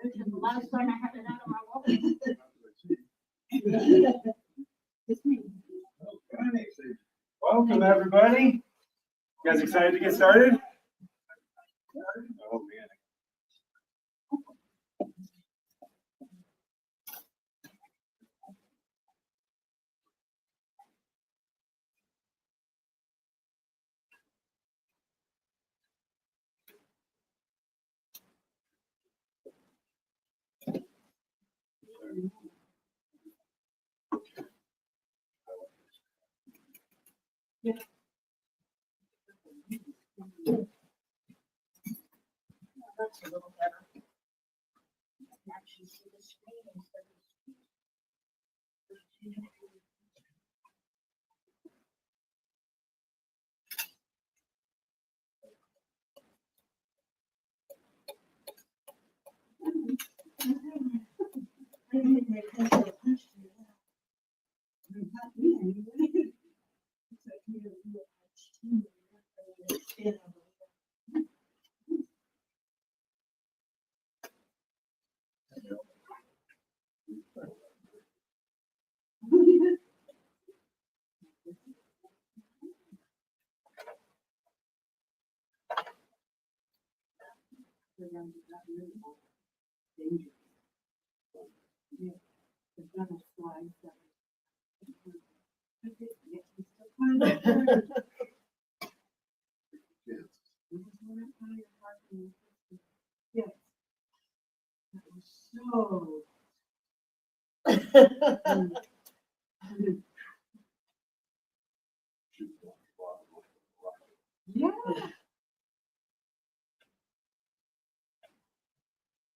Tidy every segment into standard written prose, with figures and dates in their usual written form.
The last time I had it out of my wallet. Welcome, everybody. You guys excited to get started? Oh, man. That's a little better. You can actually see the screen instead of the screen.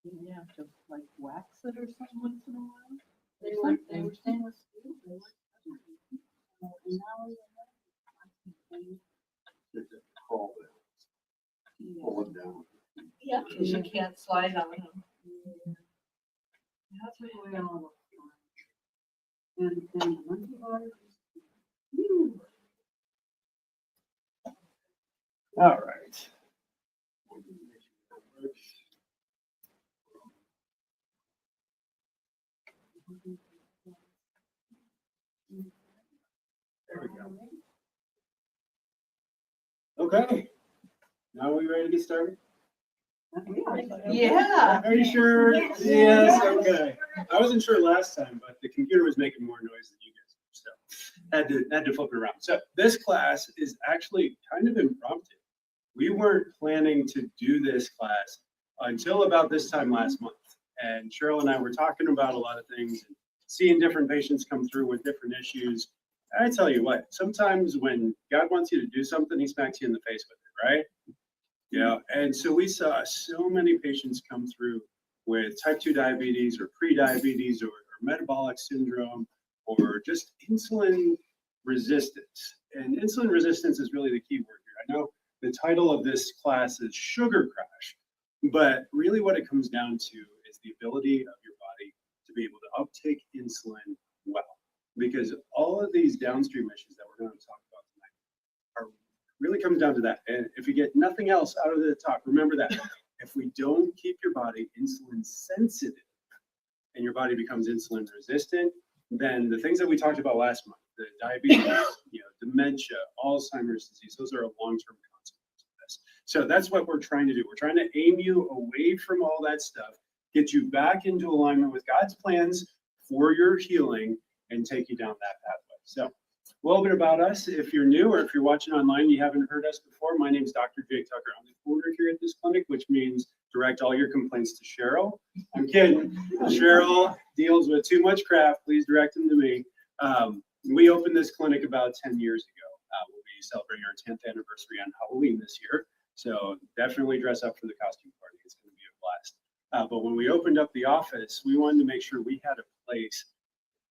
You have to like wax it or something once in a while. They were stainless steel. They were. And now Pull it down. yeah. Because you can't slide on them. That's what we all look for. And monkey bars. All right. There we go. Okay. Now are we ready to get started? Yeah. Are you sure? Yes, okay. I wasn't sure last time, but the computer was making more noise than you guys were, so had to flip it around. So this class is actually kind of impromptu. We weren't planning to do this class until about this time last month. And Cheryl and I were talking about a lot of things, and seeing different patients come through with different issues. I tell you what, sometimes when God wants you to do something, he smacks you in the face with it, right? Yeah, and so we saw so many patients come through with type 2 diabetes or pre-diabetes or metabolic syndrome or just insulin resistance. And insulin resistance is really the key word here. I know the title of this class is Sugar Crash, but really what it comes down to is the ability of your body to be able to uptake insulin well. Because all of these downstream issues that we're going to talk about tonight really comes down to that. And if you get nothing else out of the talk, remember that if we don't keep your body insulin sensitive and your body becomes insulin resistant, then the things that we talked about last month, the diabetes, dementia, Alzheimer's disease, those are a long-term consequence of this. So that's what we're trying to do. We're trying to aim you away from all that stuff, get you back into alignment with God's plans for your healing, and take you down that pathway. So a little bit about us. If you're new or if you're watching online, you haven't heard us before, my name is Dr. Jake Tucker. I'm the coordinator here at this clinic, which means direct all your complaints to Cheryl. I'm kidding. Cheryl deals with too much crap. Please direct them to me. We opened this clinic about 10 years ago. We'll be celebrating our 10th anniversary on Halloween this year. So definitely dress up for the costume party. It's going to be a blast. But when we opened up the office, we wanted to make sure we had a place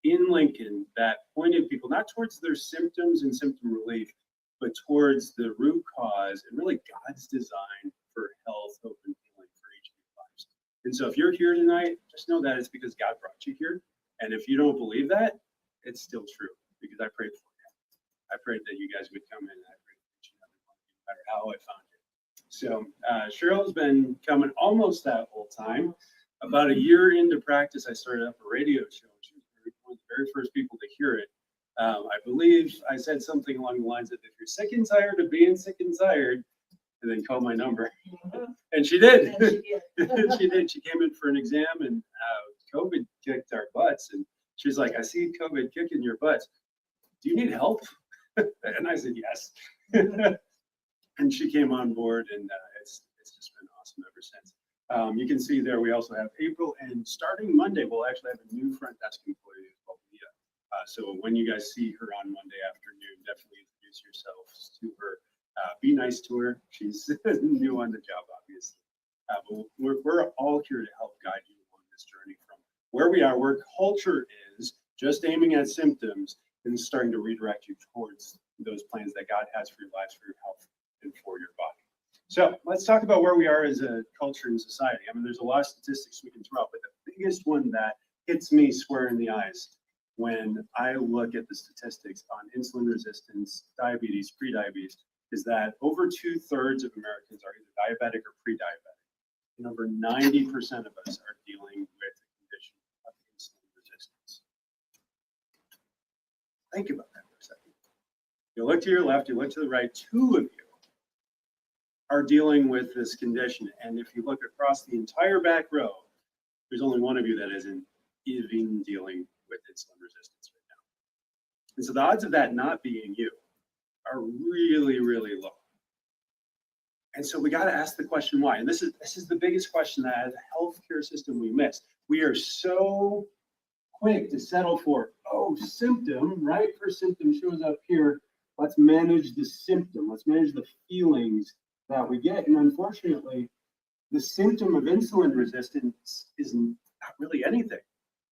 in Lincoln that pointed people not towards their symptoms and symptom relief, but towards the root cause and really God's design for health, hope, and healing for each of your lives. And so if you're here tonight, just know that it's because God brought you here. And if you don't believe that, it's still true because I prayed for you. I prayed that you guys would come in, and I prayed that you no matter how I found you. So Cheryl's been coming almost that whole time. About a year into practice, I started up a radio show. She was one of the very first people to hear it. I believe I said something along the lines of, if you're sick and tired of being sick and tired, and then call my number. And she did. She did. She came in for an exam, and COVID kicked our butts. And she's like, I see COVID kicking your butts. Do you need help? And I said, yes. And she came on board, and it's just been awesome ever since. You can see there we also have April, and starting Monday, we'll actually have a new front desk employee called Leah. So when you guys see her on Monday afternoon, definitely introduce yourselves to her. Be nice to her. She's new on the job, obviously. But we're all here to help guide you along this journey from where we are, where culture is, just aiming at symptoms, and starting to redirect you towards those plans that God has for your lives, for your health, and for your body. So let's talk about where we are as a culture and society. I mean, there's a lot of statistics we can throw out, but the biggest one that hits me square in the eyes when I look at the statistics on insulin resistance, diabetes, prediabetes, is that over 2/3 of Americans are either diabetic or pre-diabetic. And over 90% of us are dealing with a condition of insulin resistance. Think about that for a second. You look to your left, you look to the right, 2 of you are dealing with this condition. And if you look across the entire back row, there's only 1 of you that isn't even dealing with insulin resistance right now. And so the odds of that not being you are really, really low. And so we got to ask the question why. And this is the biggest question that as a healthcare system we miss. We are so quick to settle for, oh, symptom, right? First symptom shows up here. Let's manage the symptom. Let's manage the feelings that we get. And unfortunately, the symptom of insulin resistance is not really anything.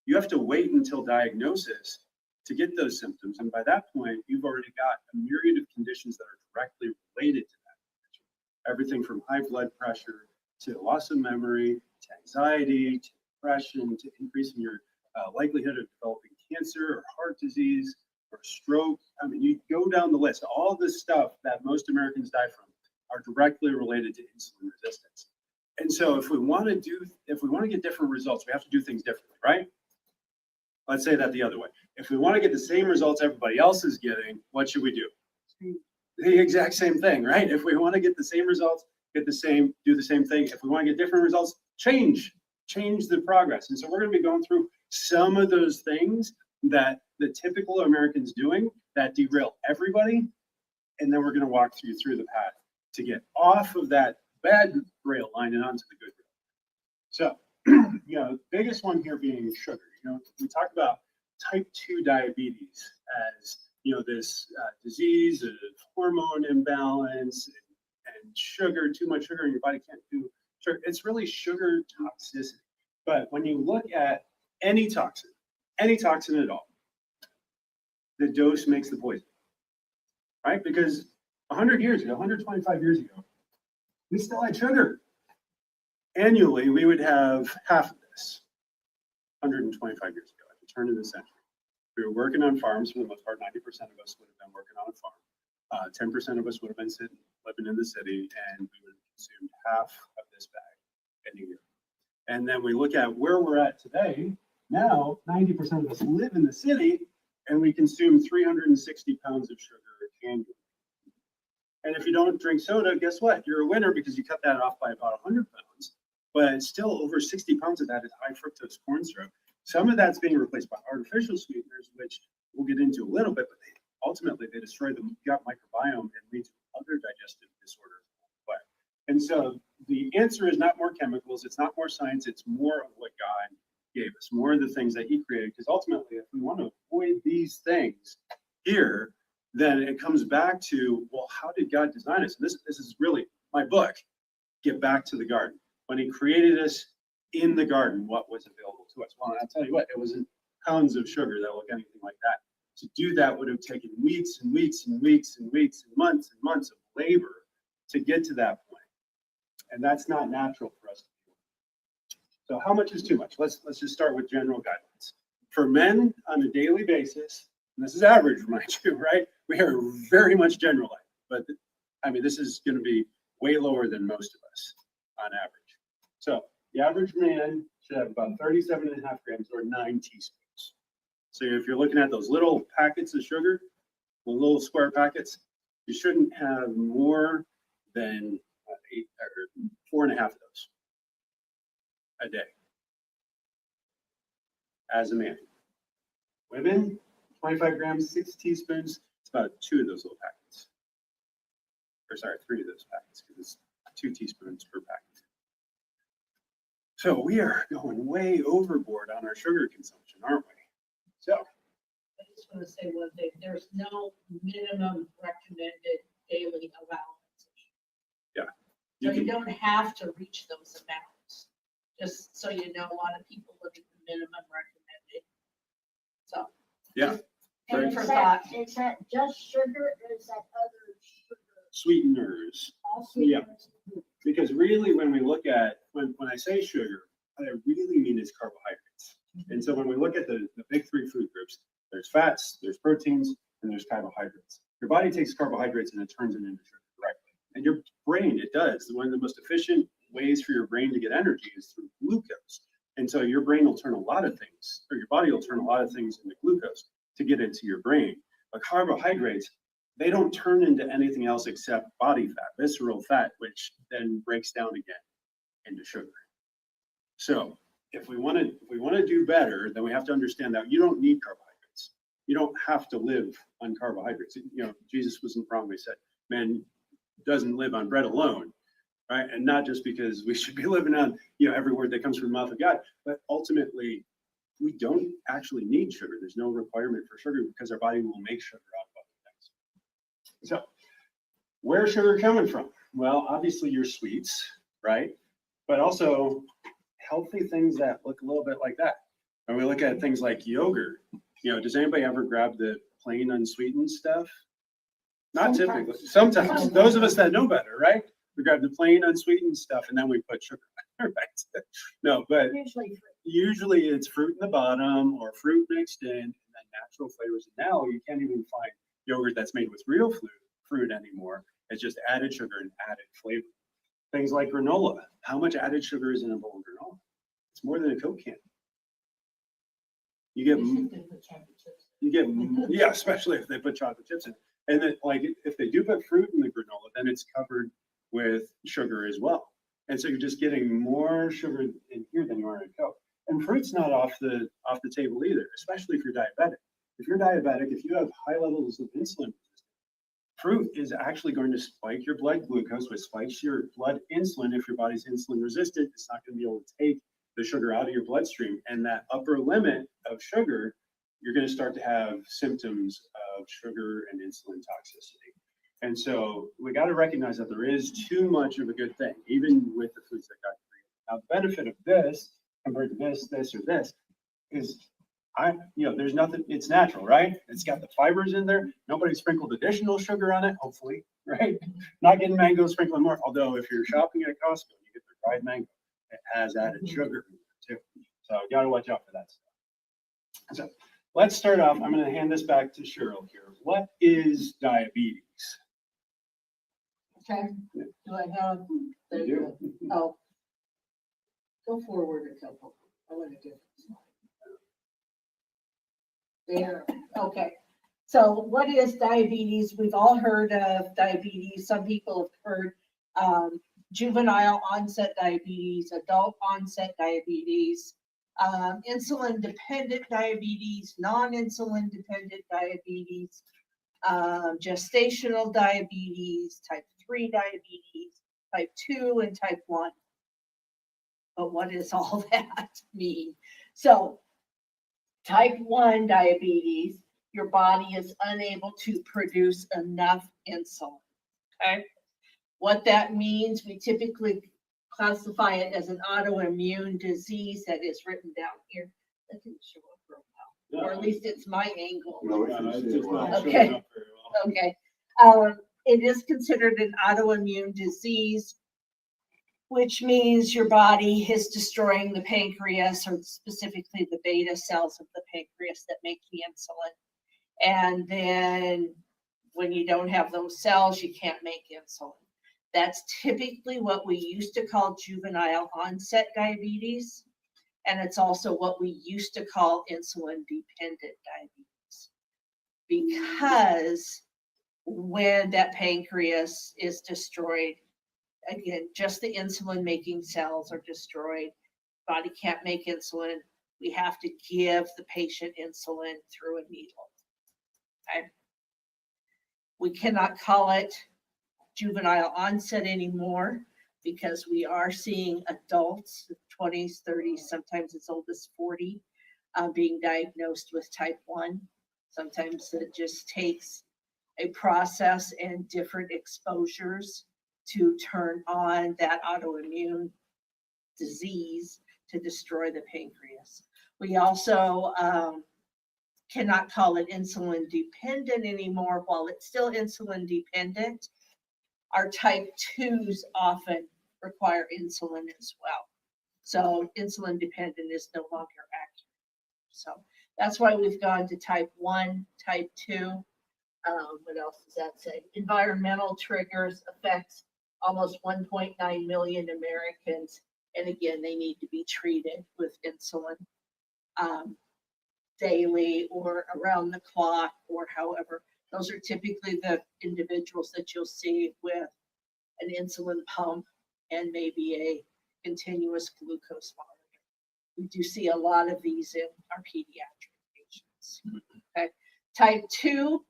You have to wait until diagnosis to get those symptoms. And by that point, you've already got a myriad of conditions that are directly related to that condition. Everything from high blood pressure to loss of memory, to anxiety, to depression, to increasing your likelihood of developing cancer or heart disease or stroke. I mean, you go down the list. All this stuff that most Americans die from are directly related to insulin resistance. And so if we want to get different results, we have to do things differently, right? Let's say that the other way. If we want to get the same results everybody else is getting, what should we do? The exact same thing, right? If we want to get the same results, do the same thing. If we want to get different results, change the progress. And so we're going to be going through some of those things that the typical American's doing that derail everybody. And then we're going to walk you through the path to get off of that bad rail line and onto the good rail. So, the biggest one here being sugar. We talk about type 2 diabetes as, this disease of hormone imbalance and sugar, too much sugar in your body can't do sugar. It's really sugar toxicity. But when you look at any toxin at all, the dose makes the poison, right? Because 100 years ago, 125 years ago, we still had sugar. Annually, we would have half of this 125 years ago at the turn of the century. We were working on farms for the most part. 90% of us would have been working on a farm. 10% of us would have been living in the city, and we would have consumed half of this bag in a year. And then we look at where we're at today. Now, 90% of us live in the city, and we consume 360 pounds of sugar annually. And if you don't drink soda, guess what? You're a winner because you cut that off by about 100 pounds. But still, over 60 pounds of that is high fructose corn syrup. Some of that's being replaced by artificial sweeteners, which we'll get into a little bit, but ultimately they destroy the gut microbiome and lead to other digestive disorders. And so the answer is not more chemicals, it's not more science, it's more of what God gave us, more of the things that He created. Because ultimately, if we want to avoid these things here, then it comes back to, well, how did God design us? And this is really my book, Get Back to the Garden. When He created us in the garden, what was available to us? Well, I'll tell you what, it wasn't pounds of sugar that look anything like that. To do that would have taken weeks and weeks and weeks and weeks and months of labor to get to that point. And that's not natural for us to do. So how much is too much? Let's just start with general guidelines. For men on a daily basis, and this is average, mind you, right? We are very much generalized, but I mean, this is going to be way lower than most of us on average. So The average man should have about 37.5 grams or 9 teaspoons. So if you're looking at those little packets of sugar, the little square packets, you shouldn't have more than 8 or 4.5 of those a day as a man. Women, 25 grams, 6 teaspoons. It's about 2 of those little packets. Or sorry, 3 of those packets, because it's 2 teaspoons per packet. So we are going way overboard on our sugar consumption, aren't we? So I just want to say one thing, there's no minimum recommended daily allowance. yeah, So you you can, don't have to reach those amounts, just so you know, a lot of people look at the minimum recommended. So. yeah, And right. for thought, Is that just sugar or is that other sugar? Sweeteners. All Yeah. sweeteners? Because really, when we look at, when I say sugar, what I really mean is carbohydrates. And so when we look at the big 3 food groups, there's fats, there's proteins, and there's carbohydrates. Your body takes carbohydrates and it turns it into sugar directly. And your brain, it does. One of the most efficient ways for your brain to get energy is through glucose. And so your brain will turn a lot of things, or your body will turn a lot of things into glucose to get into your brain. But carbohydrates, they don't turn into anything else except body fat, visceral fat, which then breaks down again into sugar. So if we want to do better, then we have to understand that you don't need carbohydrates. You don't have to live on carbohydrates. You know, Jesus wasn't wrong when he said, man doesn't live on bread alone, right? And not just because we should be living on, every word that comes from the mouth of God, but ultimately we don't actually need sugar. There's no requirement for sugar because our body will make sugar out of other things. So where's sugar coming from? Well, obviously your sweets, right? But also healthy things that look a little bit like that. And we look at things like yogurt. Does anybody ever grab the plain unsweetened stuff? Not Sometimes. typically. Sometimes. Those of us that know better, right? We grab the plain unsweetened stuff and then we put sugar on it, right? No, but Usually fruit. usually it's fruit in the bottom or fruit mixed in and then natural flavors. And now you can't even find yogurt that's made with real fruit anymore. It's just added sugar and added flavor. Things like granola. How much added sugar is in a bowl of granola? It's more than a Coke can. You get, yeah, especially if they put chocolate chips in. And then, like, if they do put fruit in the granola, then it's covered with sugar as well. And so you're just getting more sugar in here than you are in Coke. And fruit's not off the table either, especially if you're diabetic. If you're diabetic, if you have high levels of insulin, fruit is actually going to spike your blood glucose, which spikes your blood insulin. If your body's insulin resistant, it's not going to be able to take the sugar out of your bloodstream. And that upper limit of sugar, you're going to start to have symptoms of sugar and insulin toxicity. And so we got to recognize that there is too much of a good thing, even with the foods that God created. Now, the benefit of this compared to this, or this is there's nothing, it's natural, right? It's got the fibers in there. Nobody sprinkled additional sugar on it, hopefully, right? Not getting mango, sprinkling more. Although if you're shopping at Costco, you get the dried mango. It has added sugar in there too. So you got to watch out for that stuff. So let's start off. I'm going to hand this back to Cheryl here. What is diabetes? okay, do I have? You do. Oh. Go forward a couple. I want to do this. There, okay. So what is diabetes? We've all heard of diabetes. Some people have heard juvenile onset diabetes, adult onset diabetes, insulin dependent diabetes, non-insulin dependent diabetes, gestational diabetes, type 3 diabetes, type 2, and type 1. But what does all that mean? So type 1 diabetes, your body is unable to produce enough insulin, okay? What that means, we typically classify it as an autoimmune disease that is written down here. That didn't show up real well, or at least it's my angle. No, it's just not showing Okay. up very well. Okay. It is considered an autoimmune disease, which means your body is destroying the pancreas, or specifically the beta cells of the pancreas that make the insulin. And then when you don't have those cells, you can't make insulin. That's typically what we used to call juvenile onset diabetes. And it's also what we used to call insulin dependent diabetes. Because when that pancreas is destroyed, again, just the insulin making cells are destroyed. Body can't make insulin. We have to give the patient insulin through a needle. Okay. We cannot call it juvenile onset anymore because we are seeing adults, 20s, 30s, sometimes as old as 40, being diagnosed with type 1. Sometimes it just takes a process and different exposures to turn on that autoimmune disease to destroy the pancreas. We also cannot call it insulin dependent anymore. While it's still insulin dependent, our type 2s often require insulin as well. So insulin dependent is no longer accurate. So that's why we've gone to type 1, type 2. What else does that say? Environmental triggers affects almost 1.9 million Americans. And again, they need to be treated with insulin daily or around the clock or however. Those are typically the individuals that you'll see with an insulin pump and maybe a continuous glucose monitor. We do see a lot of these in our pediatric patients. Okay. Type 2,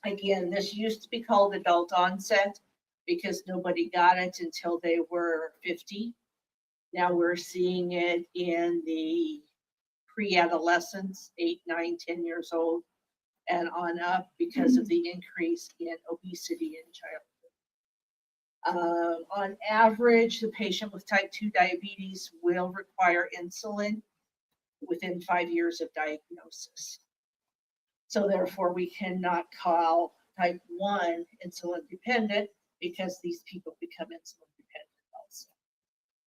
again, this used to be called adult onset because nobody got it until they were 50. Now we're seeing it in the pre-adolescents, 8, 9, 10 years old and on up because of the increase in obesity in childhood. On average, the patient with type 2 diabetes will require insulin within 5 years of diagnosis. So therefore, we cannot call type 1 insulin dependent because these people become insulin dependent also.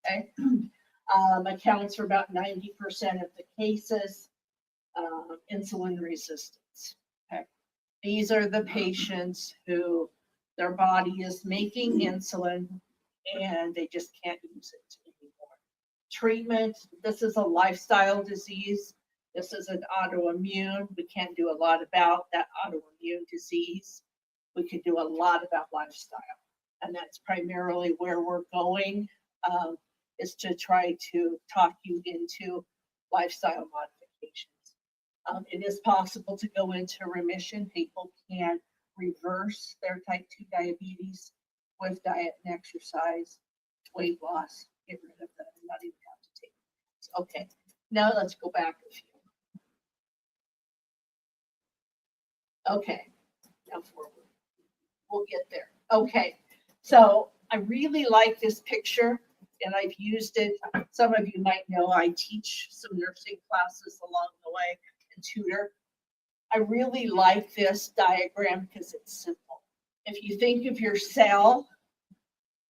Okay. Accounts for about 90% of the cases, insulin resistance. Okay. These are the patients who their body is making insulin and they just can't use it anymore. Treatment, this is a lifestyle disease. This is an autoimmune. We can't do a lot about that autoimmune disease. We can do a lot about lifestyle. And that's primarily where we're going, is to try to talk you into lifestyle modifications. It is possible to go into remission. People can reverse their type 2 diabetes with diet and exercise, weight loss, get rid of that, and not even have to take it. Okay, now let's go back a few. Okay, now forward. We'll get there. Okay, so I really like this picture and I've used it. Some of you might know I teach some nursing classes along the way and tutor. I really like this diagram because it's simple. If you think of your cell,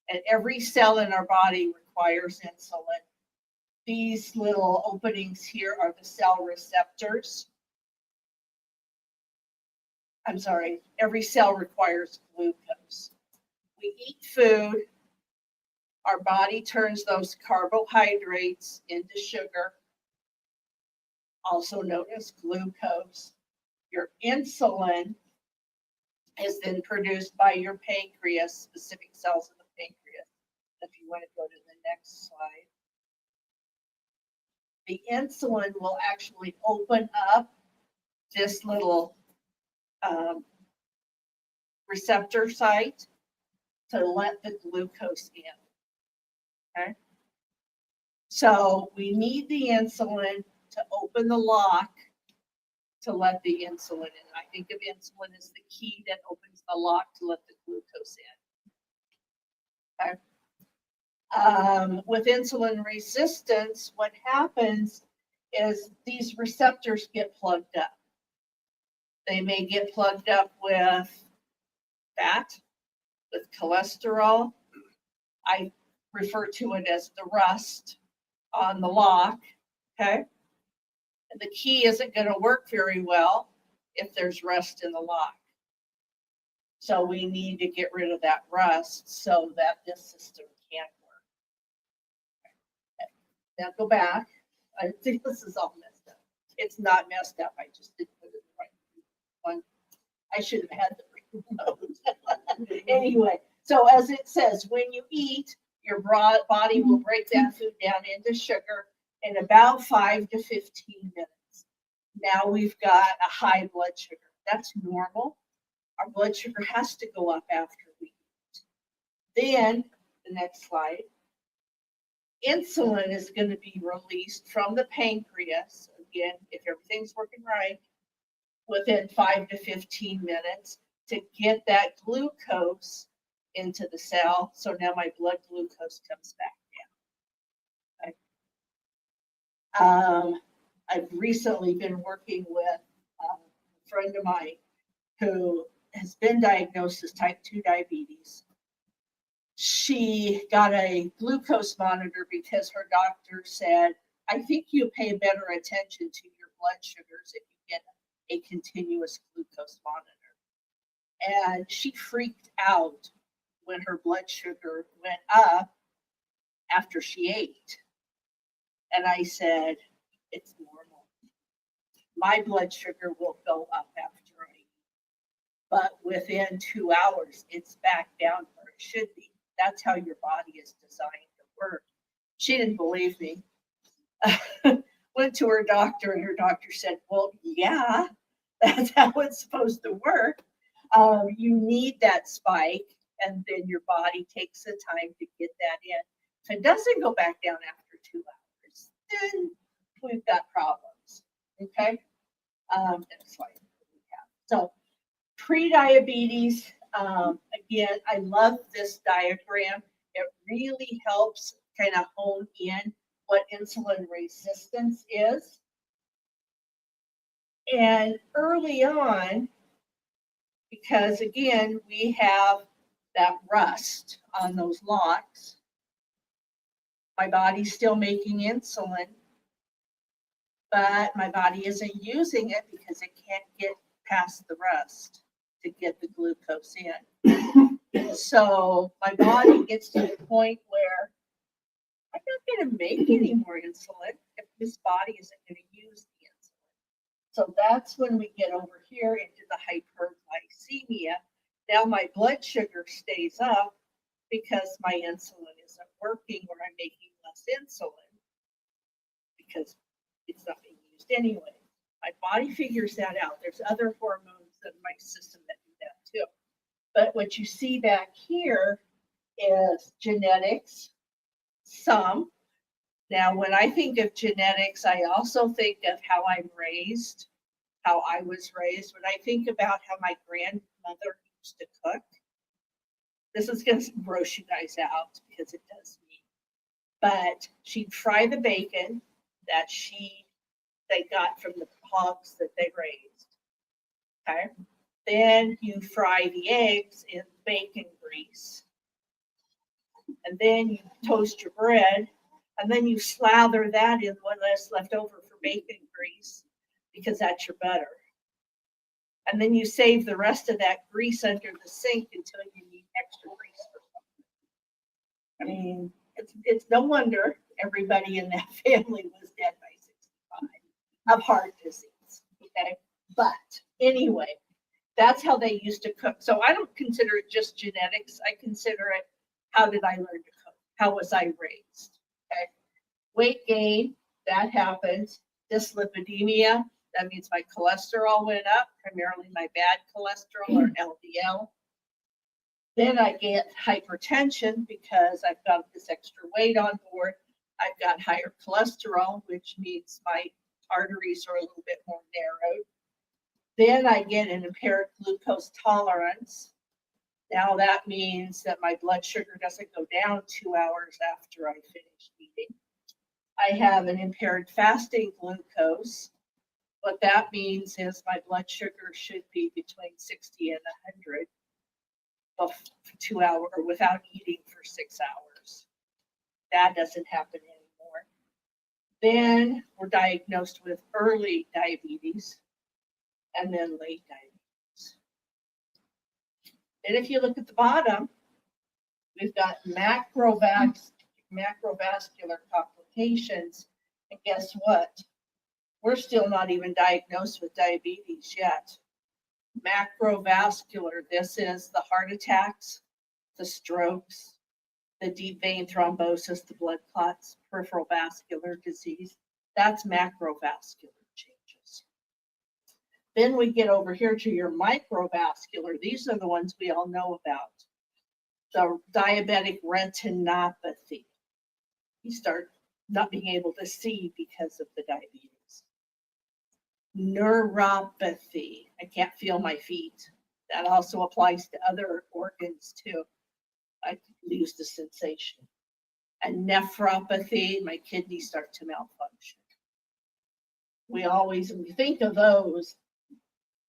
and every cell in our body requires insulin, these little openings here are the cell receptors. I'm sorry, every cell requires glucose. We eat food, our body turns those carbohydrates into sugar, also known as glucose. Your insulin is then produced by your pancreas, specific cells of the pancreas. If you want to go to the next slide. The insulin will actually open up this little receptor site to let the glucose in. Okay. So we need the insulin to open the lock to let the insulin in. I think of insulin as the key that opens the lock to let the glucose in. Okay. With insulin resistance, what happens is these receptors get plugged up. They may get plugged up with fat, with cholesterol. I refer to it as the rust on the lock. Okay. And the key isn't going to work very well if there's rust in the lock. So we need to get rid of that rust so that this system can work. Okay. Now go back. I think this is all messed up. It's not messed up. I just didn't put it in the right one. I should have had the remote. Anyway, so as it says, when you eat, your body will break that food down into sugar in about 5 to 15 minutes. Now we've got a high blood sugar. That's normal. Our blood sugar has to go up after we eat. Then, the next slide, insulin is going to be released from the pancreas, again, if everything's working right, within 5 to 15 minutes to get that glucose into the cell. So now my blood glucose comes back down. Okay. I've recently been working with a friend of mine who has been diagnosed as type 2 diabetes. She got a glucose monitor because her doctor said, I think you pay better attention to your blood sugars if you get a continuous glucose monitor. And she freaked out when her blood sugar went up after she ate. And I said, it's normal. My blood sugar will go up after I eat. But within 2 hours, it's back down where it should be. That's how your body is designed to work. She didn't believe me. Went to her doctor, and her doctor said, well, yeah, that's how it's supposed to work. You need that spike, and then your body takes the time to get that in. If it doesn't go back down after 2 hours, then we've got problems. Okay? Next slide. So, pre-diabetes, again, I love this diagram. It really helps kind of hone in what insulin resistance is. And early on, because again, we have that rust on those locks, my body's still making insulin, but my body isn't using it because it can't get past the rust to get the glucose in. So my body gets to the point where I'm not going to make any more insulin if this body isn't going to use the insulin. So that's when we get over here into the hyperglycemia. Now my blood sugar stays up because my insulin isn't working, or I'm making less insulin because it's not being used anyway. My body figures that out. There's other hormones in my system that do that too. But what you see back here is genetics, some. Now, when I think of genetics, I also think of how I'm raised, how I was raised. When I think about how my grandmother used to cook, this is going to gross you guys out because it does me. But she'd fry the bacon that they got from the hogs that they raised. Okay. Then you fry the eggs in bacon grease. And then you toast your bread. And then you slather that in what is left over for bacon grease because that's your butter. And then you save the rest of that grease under the sink until you need extra grease for something. I mean, it's no wonder everybody in that family was dead by 65 of heart disease. Okay. But anyway, that's how they used to cook. So I don't consider it just genetics. I consider it, how did I learn to cook? How was I raised? Okay. Weight gain, that happens. Dyslipidemia, that means my cholesterol went up, primarily my bad cholesterol or LDL. Then I get hypertension because I've got this extra weight on board. I've got higher cholesterol, which means my arteries are a little bit more narrowed. Then I get an impaired glucose tolerance. Now that means that my blood sugar doesn't go down 2 hours after I finish eating. I have an impaired fasting glucose. What that means is my blood sugar should be between 60 and 100 for 2 hours or without eating for 6 hours. That doesn't happen anymore. Then we're diagnosed with early diabetes and then late diabetes. And if you look at the bottom, we've got macrovascular complications. And guess what? We're still not even diagnosed with diabetes yet. Macrovascular, this is the heart attacks, the strokes, the deep vein thrombosis, the blood clots, peripheral vascular disease. That's macrovascular changes. Then we get over here to your microvascular. These are the ones we all know about. The diabetic retinopathy. You start not being able to see because of the diabetes. Neuropathy. I can't feel my feet. That also applies to other organs too. I lose the sensation. And nephropathy, my kidneys start to malfunction. We always think of those,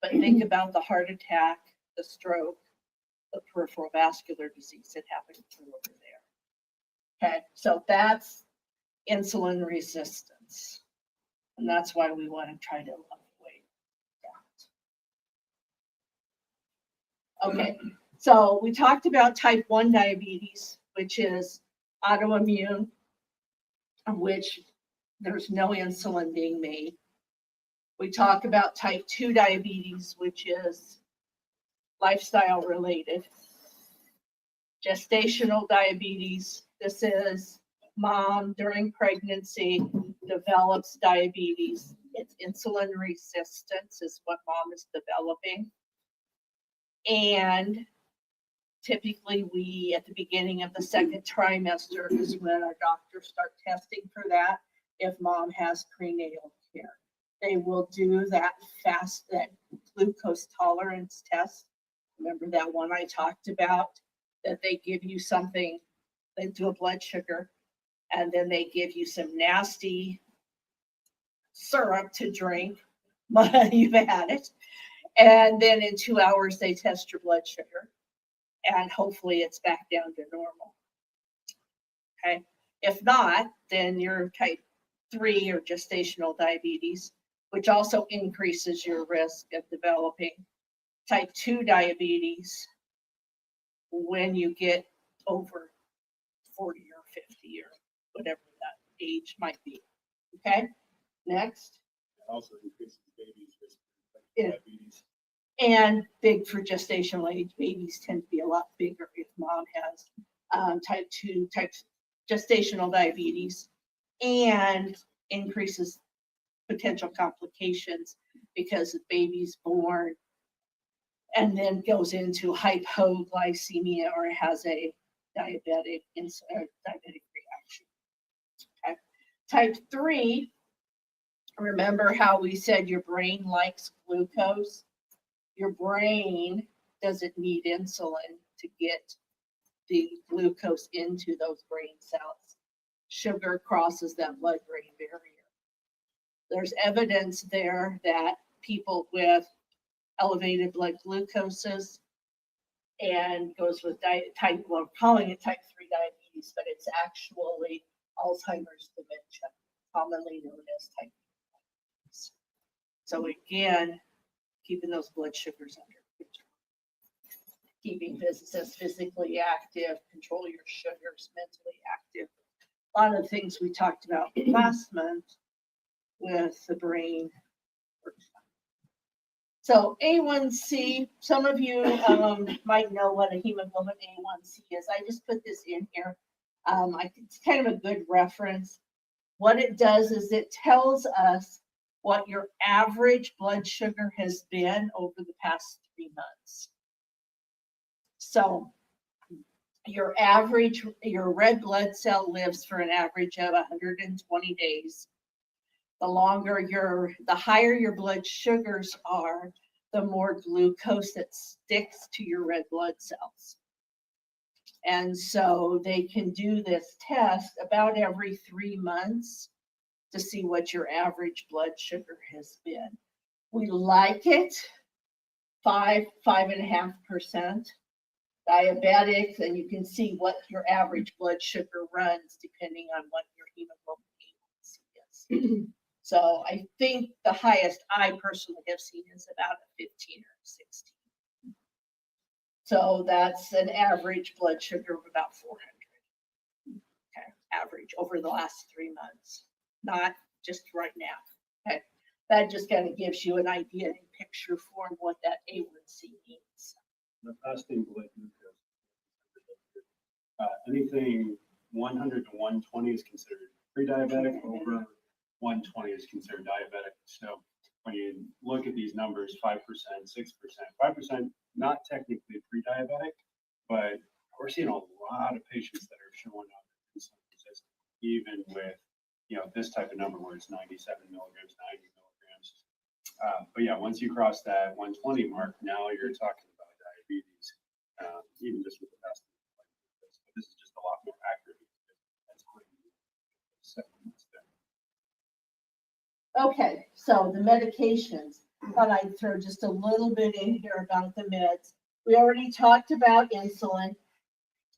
but think about the heart attack, the stroke, the peripheral vascular disease that happened over there. Okay, so that's insulin resistance. And that's why we want to try to avoid that. Okay, so we talked about type 1 diabetes, which is autoimmune, of which there's no insulin being made. We talk about type 2 diabetes, which is lifestyle related. Gestational diabetes, this is mom during pregnancy develops diabetes. It's insulin resistance is what mom is developing. And typically we, at the beginning of the second trimester is when our doctors start testing for that if mom has prenatal care. They will do that that glucose tolerance test. Remember that one I talked about, that they give you something, they do a blood sugar, and then they give you some nasty syrup to drink. You've had it. And then in 2 hours, they test your blood sugar. And hopefully it's back down to normal. Okay. If not, then you're type 3 or gestational diabetes, which also increases your risk of developing type 2 diabetes when you get over 40 or 50 or whatever that age might be. Okay, next. Also increases babies' risk of Yeah. diabetes. And big for gestational age, babies tend to be a lot bigger if mom has type 2, type gestational diabetes, and increases potential complications because the baby's born and then goes into hypoglycemia or has a diabetic reaction. Okay. Type 3, remember how we said your brain likes glucose? Your brain doesn't need insulin to get the glucose into those brain cells. Sugar crosses that blood-brain barrier. There's evidence there that people with elevated blood glucoses and goes with type, well, we're calling it type 3 diabetes, but it's actually Alzheimer's dementia, commonly known as type 2 diabetes. So again, keeping those blood sugars under control. Keeping physicists physically active, control your sugars, mentally active. A lot of the things we talked about last month with the brain. So A1C, some of you might know what a hemoglobin A1C is. I just put this in here. I think it's kind of a good reference. What it does is it tells us what your average blood sugar has been over the past 3 months. So your red blood cell lives for an average of 120 days. The higher your blood sugars are, the more glucose that sticks to your red blood cells. And so they can do this test about every 3 months to see what your average blood sugar has been. We like it, 5.5%. Diabetics, and you can see what your average blood sugar runs depending on what your hemoglobin A1C is. So I think the highest I personally have seen is about a 15 or 16. So that's an average blood sugar of about 400. Okay, average over the last 3 months, not just right now. Okay, that just kind of gives you an idea in picture form what that A1C means. The fasting blood glucose. Anything 100 to 120 is considered pre-diabetic. Over 120 is considered diabetic. So when you look at these numbers, 5%, 6%, 5% not technically pre-diabetic, but we're seeing a lot of patients that are showing up insulin resistant, even with this type of number where it's 97 milligrams, 90 milligrams. But yeah, once you cross that 120 mark, now you're talking about diabetes, even just with the fasting. But this is just a lot more accurate. That's Okay, so the medications, thought I'd throw just a little bit in here about the meds. We already talked about insulin.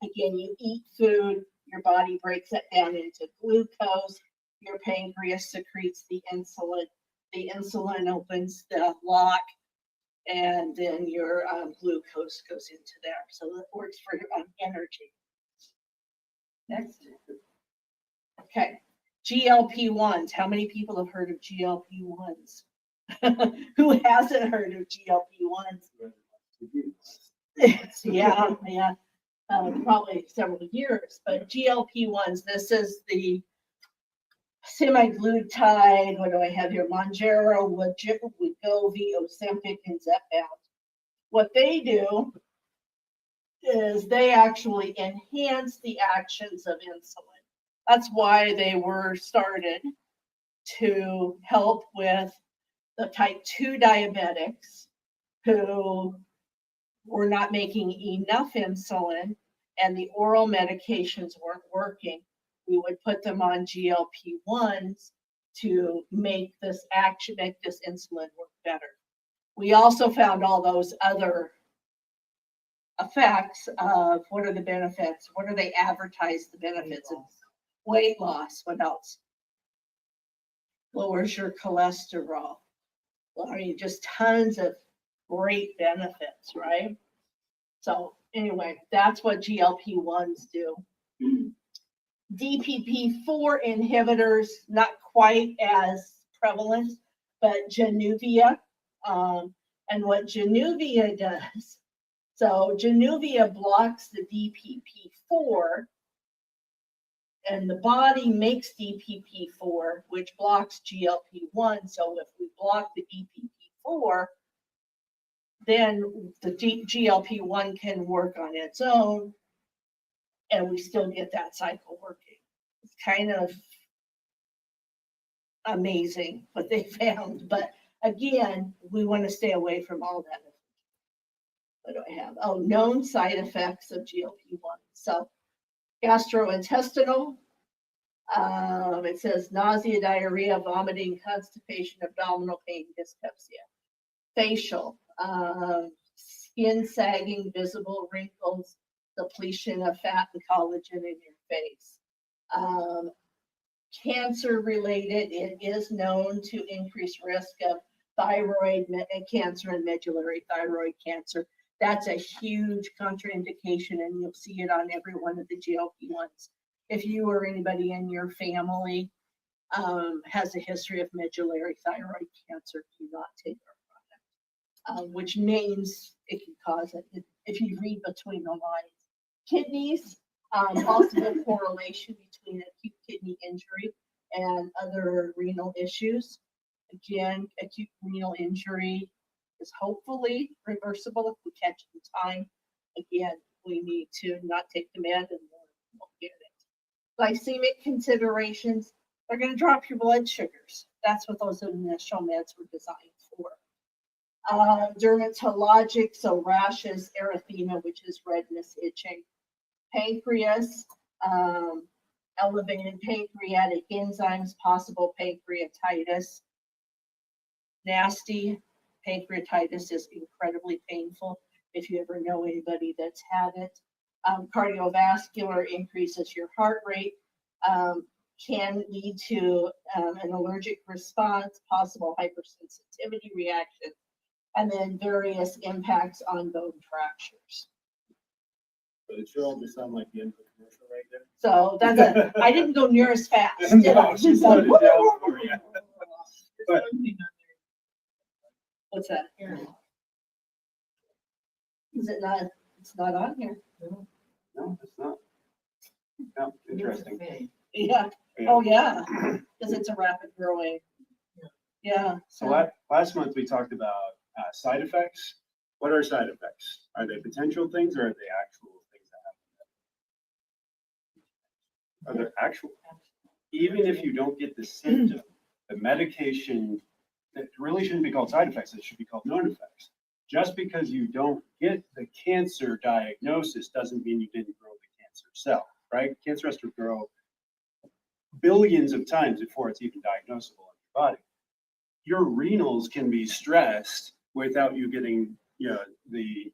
Again, you eat food, your body breaks it down into glucose, your pancreas secretes the insulin opens the lock, and then your glucose goes into there. So it works for your energy. Next. Okay, GLP-1s. How many people have heard of GLP-1s? Who hasn't heard of GLP-1s? Yeah, probably several years. But GLP-1s, this is the semaglutide. What do I have here? Mounjaro, Wegovy, Ozempic, and Zepbound. What they do is they actually enhance the actions of insulin. That's why they were started, to help with the type 2 diabetics who were not making enough insulin and the oral medications weren't working. We would put them on GLP-1s to make this insulin work better. We also found all those other effects of what are the benefits, what do they advertise the benefits of? Weight loss, what else? Lowers your cholesterol. Well, I mean, just tons of great benefits, right? So anyway, that's what GLP-1s do. DPP-4 inhibitors, not quite as prevalent, but Januvia. And what Januvia does, so Januvia blocks the DPP-4, and the body makes DPP-4, which blocks GLP-1. So if we block the DPP-4, then the GLP-1 can work on its own, and we still get that cycle working. It's kind of amazing what they found. But again, we want to stay away from all that. What do I have? Oh, known side effects of GLP-1. So gastrointestinal, it says nausea, diarrhea, vomiting, constipation, abdominal pain, dyspepsia. Facial, skin sagging, visible wrinkles, depletion of fat and collagen in your face. Cancer related, it is known to increase risk of thyroid cancer and medullary thyroid cancer. That's a huge contraindication, and you'll see it on every one of the GLP-1s. If you or anybody in your family has a history of medullary thyroid cancer, do not take our product, which means it can cause it if you read between the lines. Kidneys, possible correlation between acute kidney injury and other renal issues. Again, acute renal injury is hopefully reversible if we catch it in time. Again, we need to not take the med and we'll get it. Glycemic considerations, they're going to drop your blood sugars. That's what those initial meds were designed for. Dermatologic, so rashes, erythema, which is redness, itching. Pancreas, elevated pancreatic enzymes, possible pancreatitis. Nasty pancreatitis is incredibly painful if you ever know anybody that's had it. Cardiovascular increases your heart rate, can lead to an allergic response, possible hypersensitivity reaction, and then various impacts on bone fractures. But it sure all just sound like the end of the commercial right there. So I didn't go near as fast, did No, I? she slowed it down for you. But- What's that? Is it not, it's not on here. No, it's not. No, interesting. Yeah, Yeah. oh, yeah, because it's a rapid growing. Yeah. So last month we talked about side effects. What are side effects? Are they potential things or are they actual things that happen? Are they actual? Even if you don't get the symptom, the medication, it really shouldn't be called side effects, it should be called known effects. Just because you don't get the cancer diagnosis doesn't mean you didn't grow the cancer cell, right? Cancer has to grow billions of times before it's even diagnosable in your body. Your renals can be stressed without you getting, the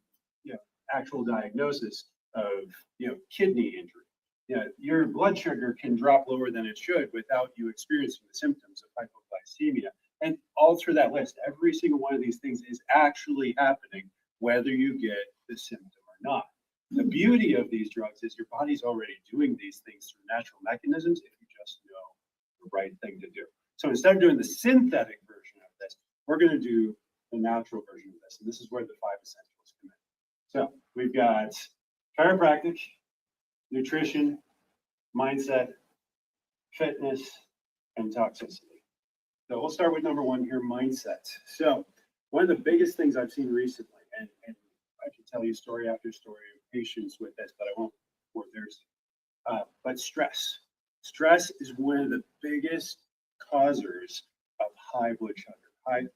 actual diagnosis of, kidney injury. Your blood sugar can drop lower than it should without you experiencing the symptoms of hypoglycemia. And all through that list, every single one of these things is actually happening, whether you get the symptom or not. The beauty of these drugs is your body's already doing these things through natural mechanisms if you just know the right thing to do. So instead of doing the synthetic version of this, we're going to do the natural version of this. And this is where the 5 essentials come in. So we've got chiropractic, nutrition, mindset, fitness, and toxicity. So we'll start with number 1 here, mindset. So one of the biggest things I've seen recently, and I can tell you story after story of patients with this, but I won't bore theirs. But stress. Stress is one of the biggest causers of high blood sugar,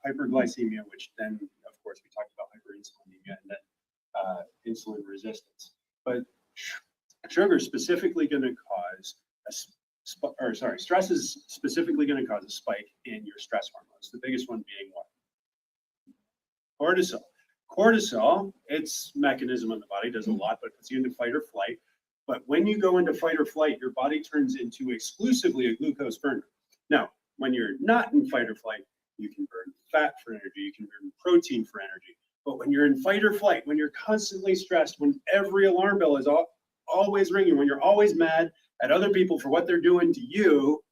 hyperglycemia, which then, of course, we talked about hyperinsulinemia and then insulin resistance. But sugar is specifically going to cause stress is specifically going to cause a spike in your stress hormones. The biggest one being what? Cortisol. Cortisol, its mechanism in the body does a lot, but it puts you into fight or flight. But when you go into fight or flight, your body turns into exclusively a glucose burner. Now, when you're not in fight or flight, you can burn fat for energy, you can burn protein for energy. But when you're in fight or flight, when you're constantly stressed, when every alarm bell is always ringing, when you're always mad at other people for what they're doing to you,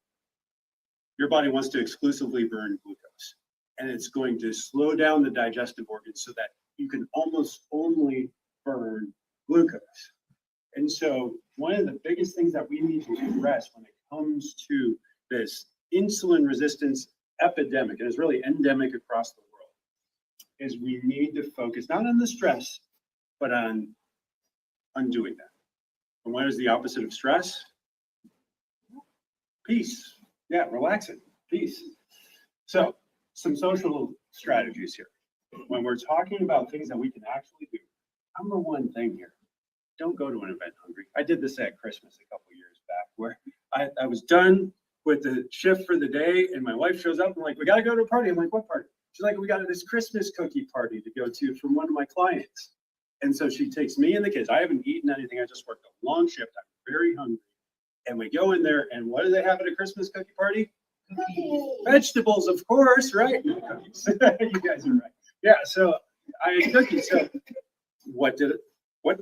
your body wants to exclusively burn glucose. And it's going to slow down the digestive organs so that you can almost only burn glucose. And so one of the biggest things that we need to address when it comes to this insulin resistance epidemic, and it's really endemic across the world, is we need to focus not on the stress, but on undoing that. And what is the opposite of stress? Peace. Yeah, relaxing. Peace. So some social strategies here. When we're talking about things that we can actually do, number 1 thing here, don't go to an event hungry. I did this at Christmas a couple years back where I was done with the shift for the day and my wife shows up and like, we got to go to a party. I'm like, what party? She's like, we got this Christmas cookie party to go to from one of my clients. And so she takes me and the kids. I haven't eaten anything. I just worked a long shift. I'm very hungry. And we go in there and what do they have at a Christmas cookie party? Cookies. Vegetables, of course, right? No cookies. You guys are right. Yeah, so I had cookies. So what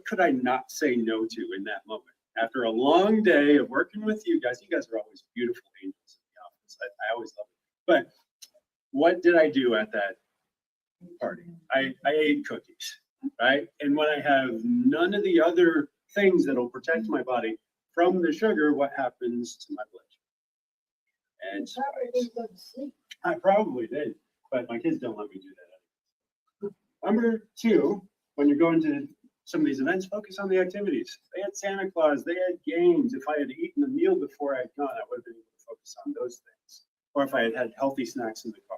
could I not say no to in that moment? After a long day of working with you guys are always beautiful angels in the office. I always love it. But what did I do at that party? I ate cookies, right? And when I have none of the other things that'll protect my body from the sugar, what happens to my blood sugar? And I probably did, but my kids don't let me do that. Number 2, when you're going to some of these events, focus on the activities. They had Santa Claus, they had games. If I had eaten a meal before I had gone, I would have been able to focus on those things. Or if I had had healthy snacks in the car,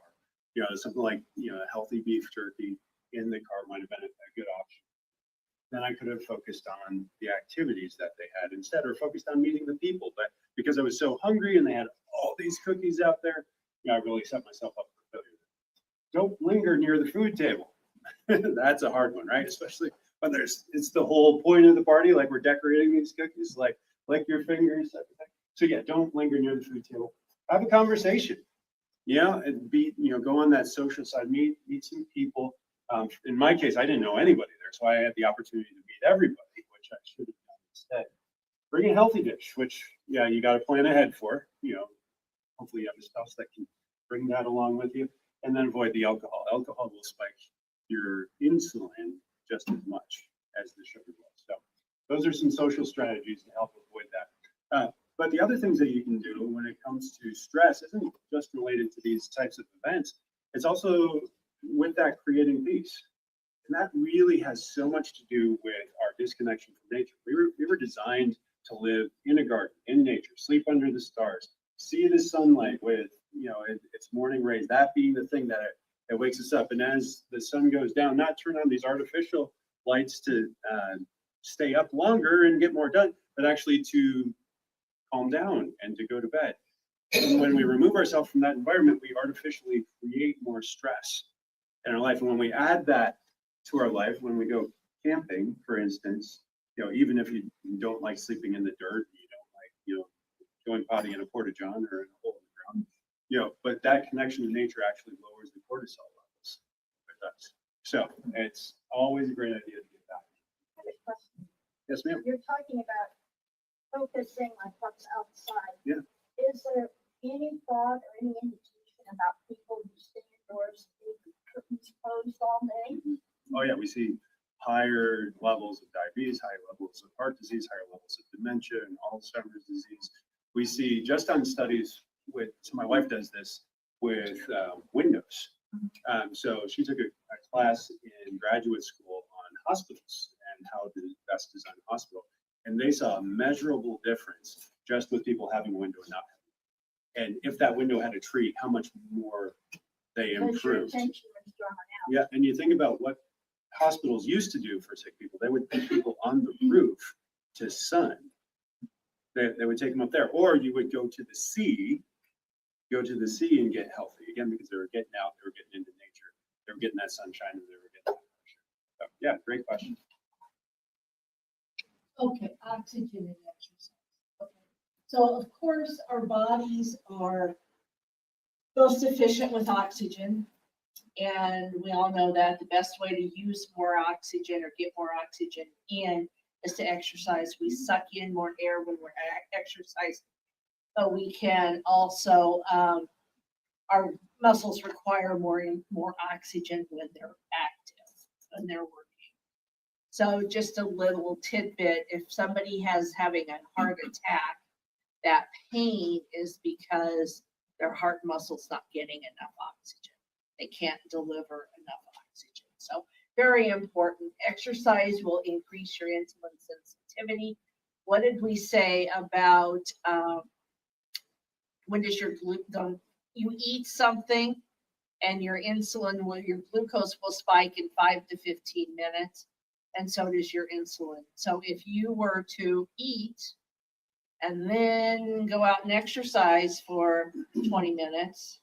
something like, a healthy beef jerky in the car might have been a good option. Then I could have focused on the activities that they had instead, or focused on meeting the people. But because I was so hungry and they had all these cookies out there, I really set myself up for failure. Don't linger near the food table. That's a hard one, right? Especially when it's the whole point of the party, like we're decorating these cookies, like lick your fingers, everything. So yeah, don't linger near the food table. Have a conversation. And go on that social side, meet some people. In my case, I didn't know anybody there, so I had the opportunity to meet everybody, which I should have done instead. Bring a healthy dish, which, yeah, you got to plan ahead for, hopefully you have a spouse that can bring that along with you. And then avoid the alcohol. Alcohol will spike your insulin just as much as the sugar will. So those are some social strategies to help avoid that. But the other things that you can do when it comes to stress isn't just related to these types of events. It's also with that creating peace. And that really has so much to do with our disconnection from nature. We were designed to live in a garden, in nature, sleep under the stars, see the sunlight with, its morning rays, that being the thing that wakes us up. And as the sun goes down, not turn on these artificial lights to stay up longer and get more done, but actually to calm down and to go to bed. And when we remove ourselves from that environment, we artificially create more stress in our life. And when we add that to our life, when we go camping, for instance, even if you don't like sleeping in the dirt, you don't like, going potty in a porta john or in a hole in the ground, but that connection to nature actually lowers the cortisol levels. It does. So it's always a great idea to get back. I have a question. Yes, ma'am. You're talking about focusing on what's outside. Yeah. Is there any thought or any indication about people who stay indoors, leave curtains closed all day? Oh yeah, we see higher levels of diabetes, higher levels of heart disease, higher levels of dementia and Alzheimer's disease. We see just on studies so my wife does this with windows. So she took a class in graduate school on hospitals and how to best design a hospital. And they saw a measurable difference just with people having a window and not having. And if that window had a tree, how much more they Because your improved. attention was drawn out. Yeah, and you think about what hospitals used to do for sick people. They would put people on the roof to sun. They would take them up there, or you would go to the sea and get healthy again, because they were getting out, they were getting into nature, they were getting that sunshine, and they were getting that pressure. So, yeah, great question. Okay, oxygen and exercise. Okay. So of course, our bodies are most efficient with oxygen. And we all know that the best way to use more oxygen or get more oxygen in is to exercise. We suck in more air when we're exercising, but we can also, our muscles require more oxygen when they're active, when they're working. So just a little tidbit, if somebody has having a heart attack, that pain is because their heart muscle's not getting enough oxygen. They can't deliver enough oxygen. So very important. Exercise will increase your insulin sensitivity. What did we say about when does your you eat something and your glucose will spike in 5 to 15 minutes, and so does your insulin. So if you were to eat and then go out and exercise for 20 minutes,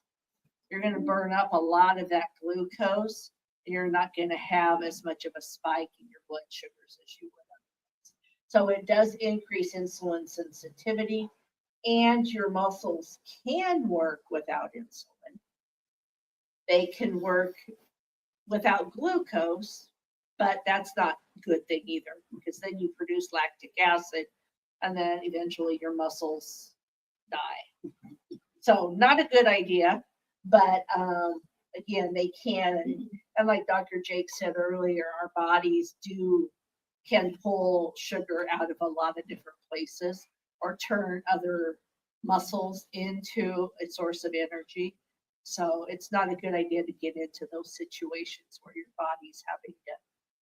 you're going to burn up a lot of that glucose, and you're not going to have as much of a spike in your blood sugars as you would otherwise. So it does increase insulin sensitivity, and your muscles can work without insulin. They can work without glucose, but that's not a good thing either, because then you produce lactic acid, and then eventually your muscles die. So not a good idea. But again, they can, and like Dr. Jake said earlier, our bodies can pull sugar out of a lot of different places or turn other muscles into a source of energy. So it's not a good idea to get into those situations where your body's having to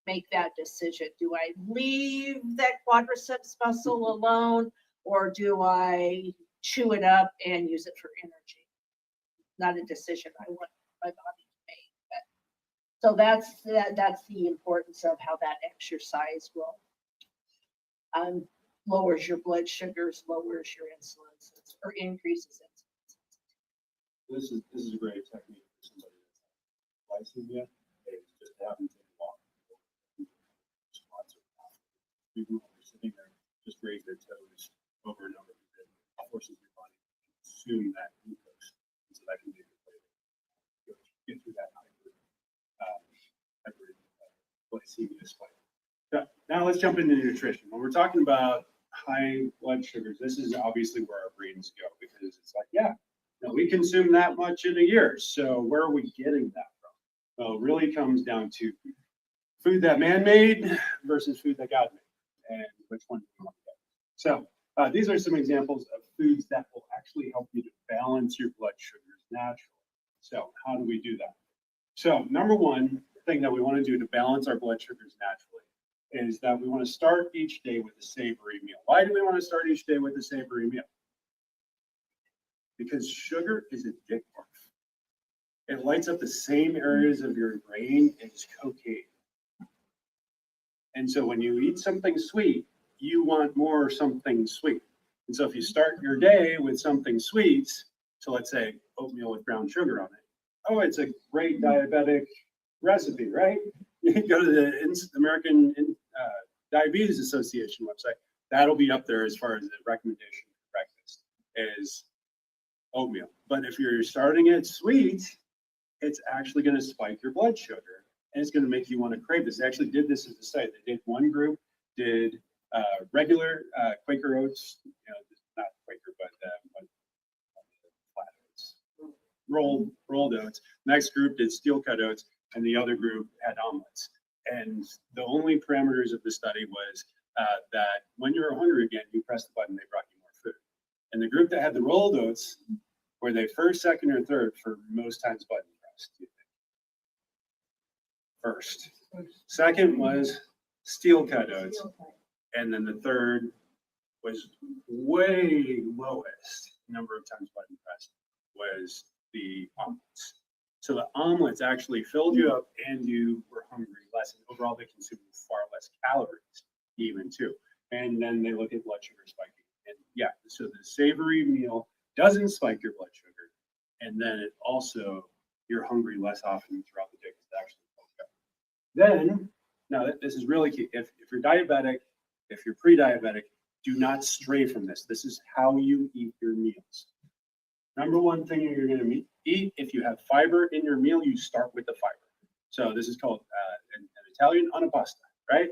make that decision. Do I leave that quadriceps muscle alone, or do I chew it up and use it for energy? Not a decision I want my body to make. So that's the importance of how that exercise will lowers your blood sugars, lowers your insulin, or increases insulin. This is a great technique for somebody that's glycemia. They just haven't taken a walk. People are sitting there, just raise their toes over and over again. It forces your body to consume that glucose, so that can be a good way to get through that hyperglycemia spike. Yeah. now let's jump into nutrition. When we're talking about high blood sugars, this is obviously where our brains go, because it's like, yeah, no, we consume that much in a year. So where are we getting that from? Well, it really comes down to food that man made versus food that God made, and which one do you want to get. So these are some examples of foods that will actually help you to balance your blood sugars naturally. So how do we do that? So number one thing that we want to do to balance our blood sugars naturally is that we want to start each day with a savory meal. Why do we want to start each day with a savory meal? Because sugar is addictive. It lights up the same areas of your brain as cocaine. And so when you eat something sweet, you want more something sweet. And so if you start your day with something sweet, so let's say oatmeal with brown sugar on it, oh, it's a great diabetic recipe, right? You can go to the American Diabetes Association website. That'll be up there as far as the recommendation for breakfast is oatmeal. But if you're starting it sweet, it's actually going to spike your blood sugar, and it's going to make you want to crave this. They actually did this as a study. They did one group, did regular Quaker oats, not Quaker, but flat oats, rolled oats. Next group did steel cut oats, and the other group had omelets. And the only parameters of the study was that when you were hungry again, you pressed the button, they brought you more food. And the group that had the rolled oats, were they first, second, or third for most times button pressed? First. Second was steel cut oats. And then the third was way lowest number of times button pressed was the omelets. So the omelets actually filled you up and you were hungry less. And overall, they consumed far less calories even too. And then they look at blood sugar spiking. And yeah, so the savory meal doesn't spike your blood sugar. And then it also, you're hungry less often throughout the day because it actually fills you up. Then, now this is really key. If you're diabetic, if you're pre-diabetic, do not stray from this. This is how you eat your meals. Number one thing you're going to eat, if you have fiber in your meal, you start with the fiber. So this is called an Italian antipasto, right?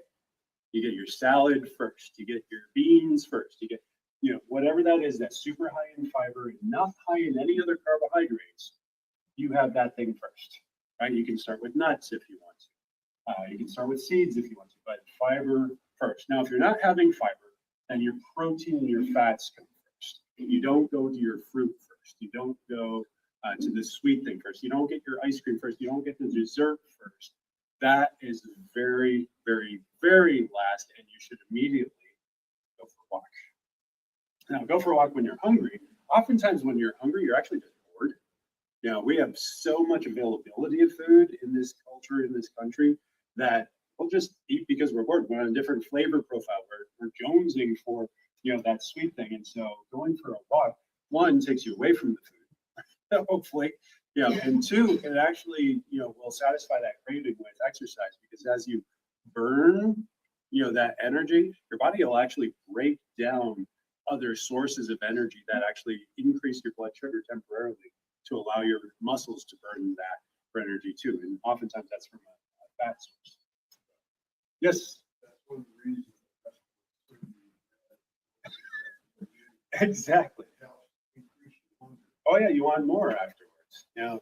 You get your salad first. You get your beans first. You get, whatever that is, that's super high in fiber, not high in any other carbohydrates. You have that thing first, right? You can start with nuts if you want to. You can start with seeds if you want to, but fiber first. Now, if you're not having fiber, then your protein and your fats come first. You don't go to your fruit first. You don't go to the sweet thing first. You don't get your ice cream first. You don't get the dessert first. That is very, very, very last, and you should immediately go for a walk. Now, go for a walk when you're hungry. Oftentimes when you're hungry, you're actually just bored. We have so much availability of food in this culture, in this country, that we'll just eat because we're bored. We're on a different flavor profile. We're jonesing for, that sweet thing. And so going for a walk, one, takes you away from the food, hopefully, and two, it actually, will satisfy that craving with exercise, because as you burn, that energy, your body will actually break down other sources of energy that actually increase your blood sugar temporarily to allow your muscles to burn that for energy too. And oftentimes that's from a fat source. Yes. That's one of the reasons. Exactly. Oh yeah, you want more afterwards.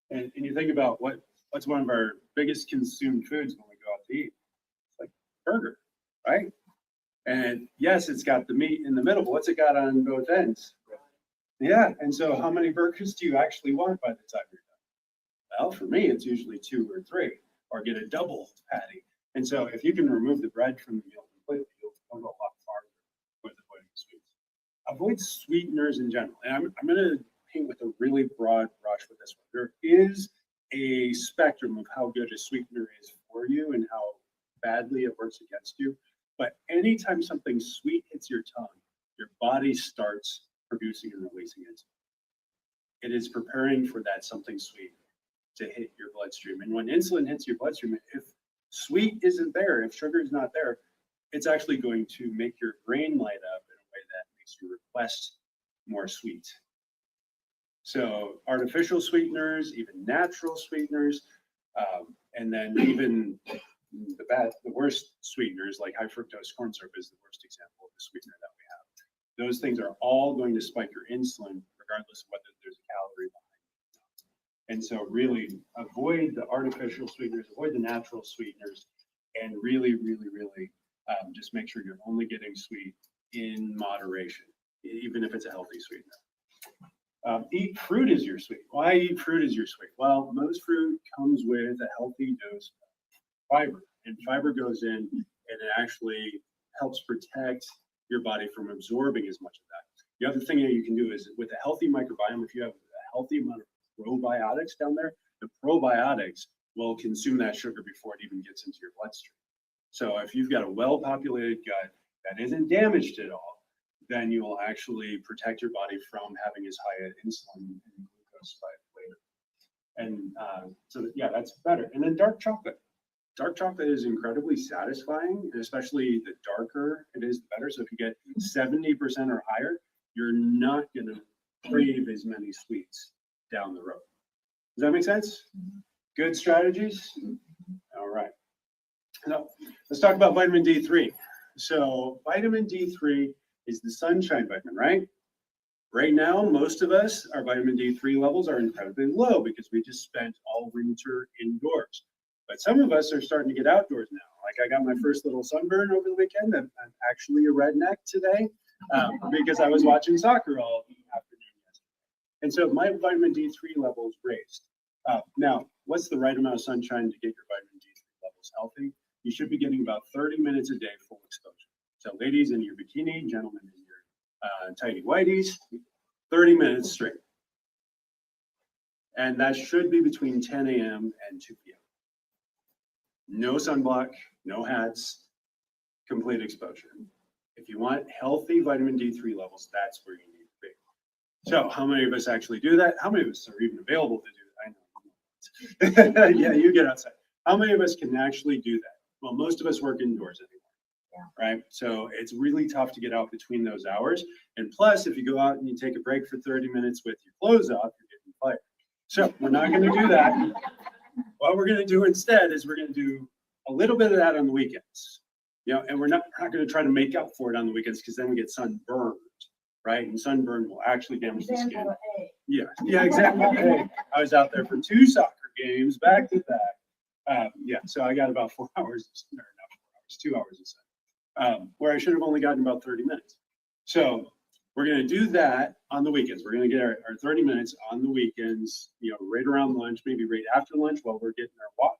And you think about what's one of our biggest consumed foods when we go out to eat? It's like burger, right? And yes, it's got the meat in the middle, but what's it got on both ends? Yeah, and so how many burgers do you actually want by the time you're done? Well, for me, it's usually 2 or 3, or get a double patty. And so if you can remove the bread from the meal completely, you'll go a lot farther with avoiding sweets. Avoid sweeteners in general. And I'm going to paint with a really broad brush with this one. There is a spectrum of how good a sweetener is for you and how badly it works against you. But anytime something sweet hits your tongue, your body starts producing and releasing insulin. It is preparing for that something sweet to hit your bloodstream. And when insulin hits your bloodstream, if sweet isn't there, if sugar is not there, it's actually going to make your brain light up in a way that makes you request more sweet. So artificial sweeteners, even natural sweeteners, and then even the worst sweeteners like high fructose corn syrup is the worst example of the sweetener that we have. Those things are all going to spike your insulin regardless of whether there's a calorie behind it. And so really avoid the artificial sweeteners, avoid the natural sweeteners, and really, really, really just make sure you're only getting sweet in moderation, even if it's a healthy sweetener. Eat fruit as your sweet. Why eat fruit as your sweet? Well, most fruit comes with a healthy dose of fiber, and fiber goes in and it actually helps protect your body from absorbing as much of that. The other thing that you can do is with a healthy microbiome, if you have a healthy amount of probiotics down there, the probiotics will consume that sugar before it even gets into your bloodstream. So if you've got a well-populated gut that isn't damaged at all, then you will actually protect your body from having as high an insulin and glucose spike later. And so yeah, that's better. And then dark chocolate. Dark chocolate is incredibly satisfying, and especially the darker it is, the better. So if you get 70% or higher, you're not gonna crave as many sweets down the road. Does that make sense? Good strategies? All right. Now, let's talk about vitamin D3. So vitamin D3 is the sunshine vitamin, right? Right now, most of us, our vitamin D3 levels are incredibly low because we just spent all winter indoors. But some of us are starting to get outdoors now. Like I got my first little sunburn over the weekend. I'm actually a redneck today because I was watching soccer all afternoon yesterday. And so my vitamin D3 levels raised. Now, what's the right amount of sunshine to get your vitamin D3 levels healthy? You should be getting about 30 minutes a day full exposure. So ladies in your bikini, gentlemen in your tidy whities, 30 minutes straight. And that should be between 10 a.m. and 2 p.m. No sunblock, no hats, complete exposure. If you want healthy vitamin D3 levels, that's where you need to be. So how many of us actually do that? How many of us are even available to do that? I know. Yeah, you get outside. How many of us can actually do that? Well, most of us work indoors anymore, right? So it's really tough to get out between those hours. And plus, if you go out and you take a break for 30 minutes with your clothes off, you're getting fired. So we're not going to do that. What we're going to do instead is we're going to do a little bit of that on the weekends, and we're not going to try to make up for it on the weekends because then we get sunburned, right? And sunburn will actually damage the skin. Yeah, example A. I was out there for 2 soccer games back to back. So I got about 4 hours, or not 4 hours, 2 hours of sun, where I should have only gotten about 30 minutes. So we're going to do that on the weekends. We're going to get our 30 minutes on the weekends, right around lunch, maybe right after lunch while we're getting our walk,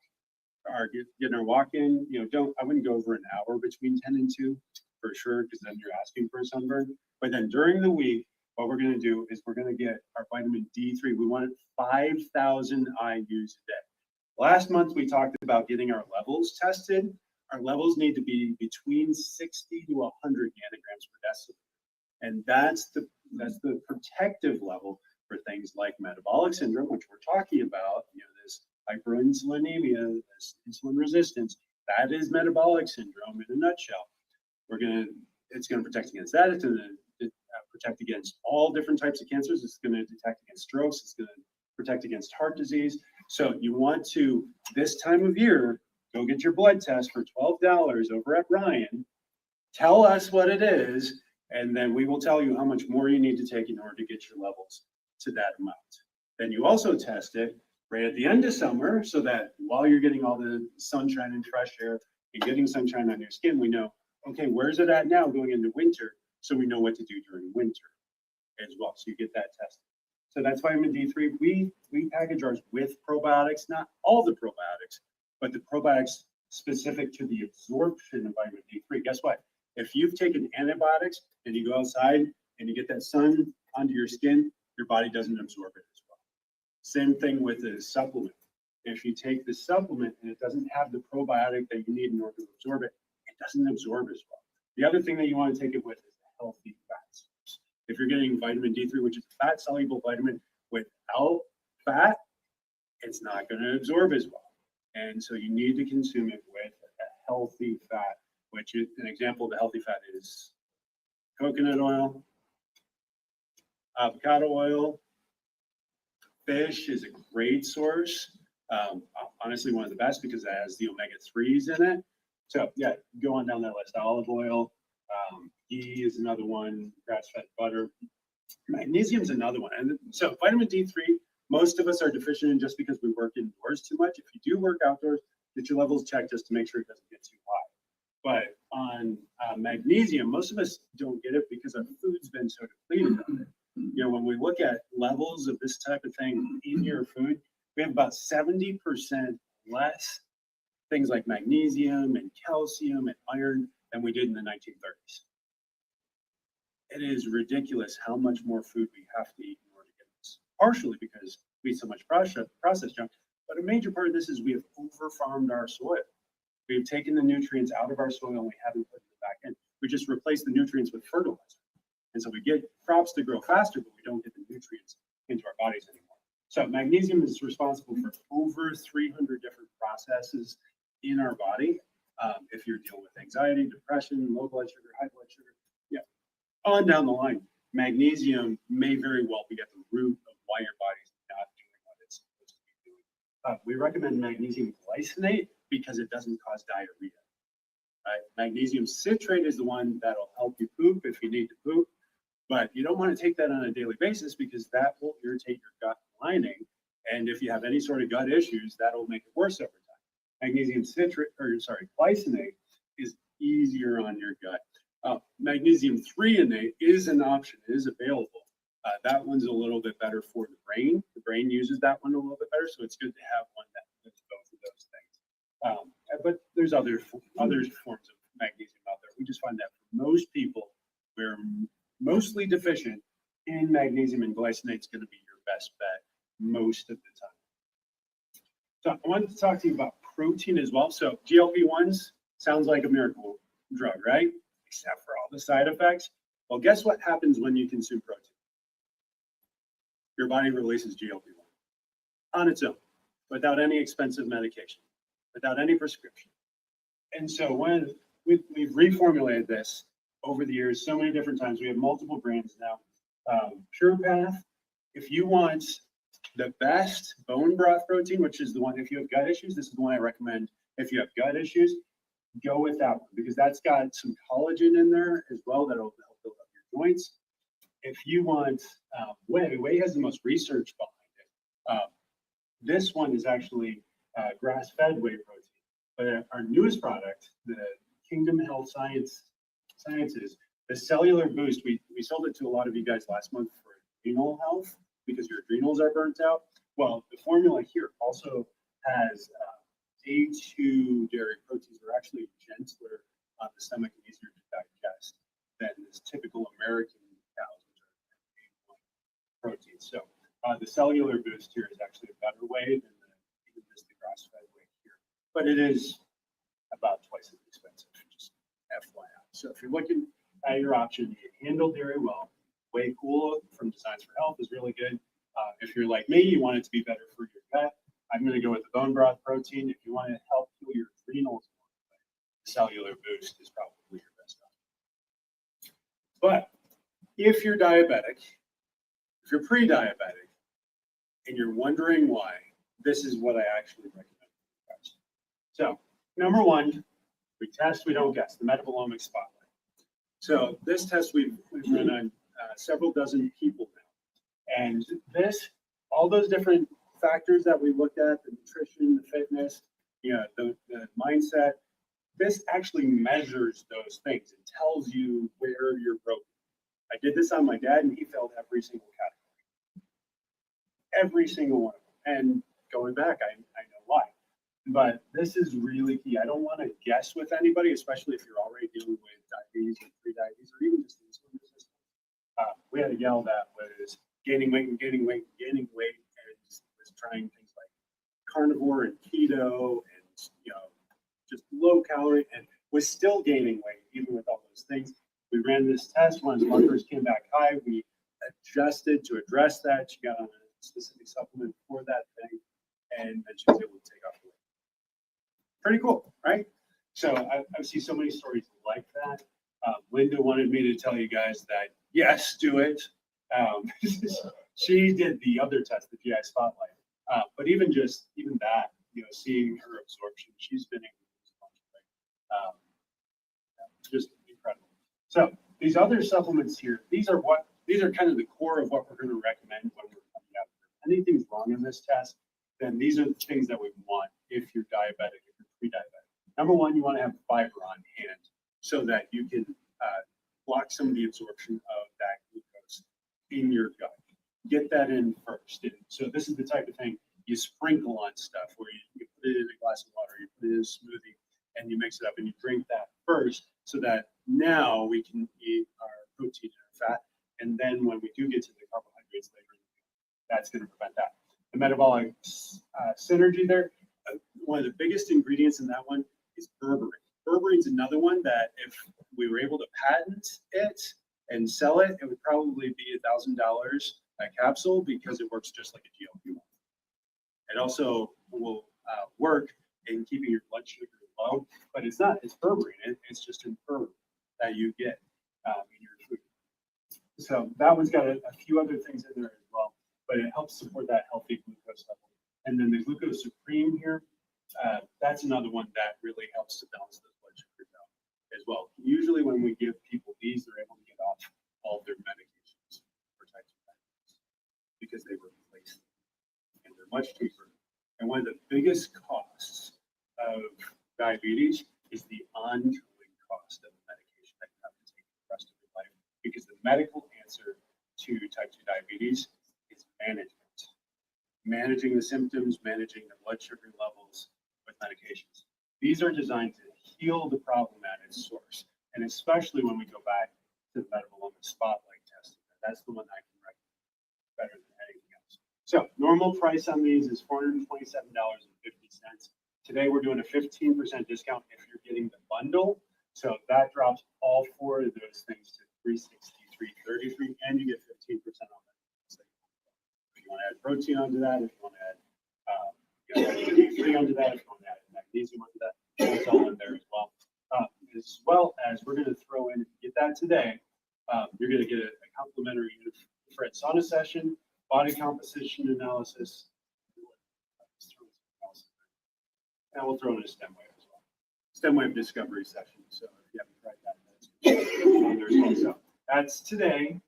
or getting our walk in. I wouldn't go over an hour between 10 and 2 for sure, because then you're asking for a sunburn. But then during the week, what we're going to do is we're going to get our vitamin D3. We want it 5,000 IUs a day. Last month, we talked about getting our levels tested. Our levels need to be between 60 to 100 nanograms per deciliter. And that's the protective level for things like metabolic syndrome, which we're talking about, this hyperinsulinemia, this insulin resistance. That is metabolic syndrome in a nutshell. It's going to protect against that. It's going to protect against all different types of cancers. It's going to protect against strokes. It's going to protect against heart disease. So you want to, this time of year, go get your blood test for $12 over at Ryan. Tell us what it is, and then we will tell you how much more you need to take in order to get your levels to that amount. Then you also test it right at the end of summer so that while you're getting all the sunshine and fresh air and getting sunshine on your skin, we know, okay, where's it at now going into winter? So we know what to do during winter as well. So you get that tested. So that's vitamin D3. We package ours with probiotics, not all the probiotics, but the probiotics specific to the absorption of vitamin D3. Guess what? If you've taken antibiotics and you go outside and you get that sun onto your skin, your body doesn't absorb it as well. Same thing with the supplement. If you take the supplement and it doesn't have the probiotic that you need in order to absorb it, it doesn't absorb as well. The other thing that you want to take it with is a healthy fat source. If you're getting vitamin D3, which is a fat-soluble vitamin, without fat, it's not going to absorb as well. And so you need to consume it with a healthy fat, which is an example of the healthy fat is coconut oil, avocado oil. Fish is a great source. Honestly, one of the best because it has the omega-3s in it. So yeah, go on down that list. Olive oil, ghee is another one, grass-fed butter. Magnesium is another one. And so vitamin D3, most of us are deficient in just because we work indoors too much. If you do work outdoors, get your levels checked just to make sure it doesn't get too high. But on magnesium, most of us don't get it because our food's been so depleted of it. You know, when we look at levels of this type of thing in your food, we have about 70% less things like magnesium and calcium and iron than we did in the 1930s. It is ridiculous how much more food we have to eat in order to get this. Partially because we eat so much processed junk, but a major part of this is we have over-farmed our soil. We've taken the nutrients out of our soil and we haven't put them back in. We just replace the nutrients with fertilizer. And so we get crops to grow faster, but we don't get the nutrients into our bodies anymore. So magnesium is responsible for over 300 different processes in our body. If you're dealing with anxiety, depression, low blood sugar, high blood sugar, yeah, on down the line, magnesium may very well be at the root of why your body's not doing what it's supposed to be doing. We recommend magnesium glycinate because it doesn't cause diarrhea. Magnesium citrate is the one that'll help you poop if you need to poop, but you don't want to take that on a daily basis because that will irritate your gut lining. And if you have any sort of gut issues, that'll make it worse over time. Magnesium citrate, glycinate is easier on your gut. Magnesium threonate is an option, it is available. That one's a little bit better for the brain. The brain uses that one a little bit better, so it's good to have one that does both of those things. But there's other forms of magnesium out there. We just find that for most people, we're mostly deficient in magnesium, and glycinate is going to be your best bet most of the time. So I wanted to talk to you about protein as well. So GLP-1s sounds like a miracle drug, right? Except for all the side effects. Well, guess what happens when you consume protein? Your body releases GLP-1 on its own, without any expensive medication, without any prescription. And so when we've reformulated this over the years, so many different times, we have multiple brands now. Pure Path, if you want the best bone broth protein, which is the one, if you have gut issues, this is the one I recommend. If you have gut issues, go with that one because that's got some collagen in there as well that'll help build up your joints. If you want whey has the most research behind it. This one is actually grass-fed whey protein. But our newest product, the Kingdom Health Sciences, the cellular boost, we sold it to a lot of you guys last month for adrenal health because your adrenals are burnt out. Well, the formula here also has A2 dairy proteins that are actually gentler on the stomach and easier to digest than this typical American cows, which are A1 proteins. So the cellular boost here is actually a better way than even just the grass-fed way here. But it is about twice as expensive, just FYI. So if you're looking at your option, you handle dairy well. Whey Cool from Designs for Health is really good. If you're like me, you want it to be better for your gut, I'm going to go with the bone broth protein. If you want to help heal your adrenals, the cellular boost is probably your best option. But if you're diabetic, if you're pre-diabetic, and you're wondering why, this is what I actually recommend for you guys. So, number one, we test, we don't guess, the metabolomic spotlight. So this test we've run on several dozen people now. And this, all those different factors that we looked at, the nutrition, the fitness, the mindset, this actually measures those things. It tells you where you're broken. I did this on my dad and he failed every single category. Every single one of them. And going back, I know why. But this is really key. I don't want to guess with anybody, especially if you're already dealing with diabetes or pre-diabetes or even just insulin resistance. We had a gal that was gaining weight and was trying things like carnivore and keto and just low calorie and was still gaining weight even with all those things. We ran this test. When his markers came back high, we adjusted to address that. She got on a specific supplement for that thing, and then she was able to take off the weight. Pretty cool, right? So I see so many stories like that. Linda wanted me to tell you guys that, yes, do it. She did the other test, the GI Spotlight. But even that, seeing her absorption, she's been able to lose a bunch of weight. Just incredible. So these other supplements here, these are kind of the core of what we're going to recommend when we're coming out. If anything's wrong in this test, then these are the things that we want if you're diabetic, if you're pre-diabetic. Number one, you want to have fiber on hand so that you can block some of the absorption of that glucose in your gut. Get that in first. And so this is the type of thing you sprinkle on stuff where you put it in a glass of water, you put it in a smoothie, and you mix it up and you drink that first so that now we can eat our protein and our fat. And then when we do get to the carbohydrates later, that's going to prevent that. The metabolic synergy there, one of the biggest ingredients in that one is berberine. Berberine is another one that if we were able to patent it and sell it, it would probably be $1,000 a capsule because it works just like a GLP-1. It also will work in keeping your blood sugar low, but it's berberine. It's just an herb that you get in your food. So that one's got a few other things in there as well, but it helps support that healthy glucose level. And then the glucose supreme here, that's another one that really helps to balance those blood sugars out as well. Usually when we give people these, they're able to get off all of their medications for type 2 diabetes because they replace them. And they're much cheaper. And one of the biggest costs of diabetes is the ongoing cost of the medication that you have to take for the rest of your life. Because the medical answer to type 2 diabetes is management. Managing the symptoms, managing the blood sugar levels with medications. These are designed to heal the problem at its source. And especially when we go back to the metabolomic spotlight testing. That's the one I can recommend better than anything else. So normal price on these is $427.50. Today we're doing a 15% discount if you're getting the bundle. So that drops all four of those things to $363.33, and you get 15% off that. So if you want to add protein onto that, if you want to add vitamin onto that, if you want to add magnesium onto that, that's all in there as well. As well as we're going to throw in, if you get that today, you're going to get a complimentary infrared sauna session, body composition analysis, and we'll throw in a STEM wave as well. STEM wave discovery session. So if you haven't tried that, that's on there as well. So that's today.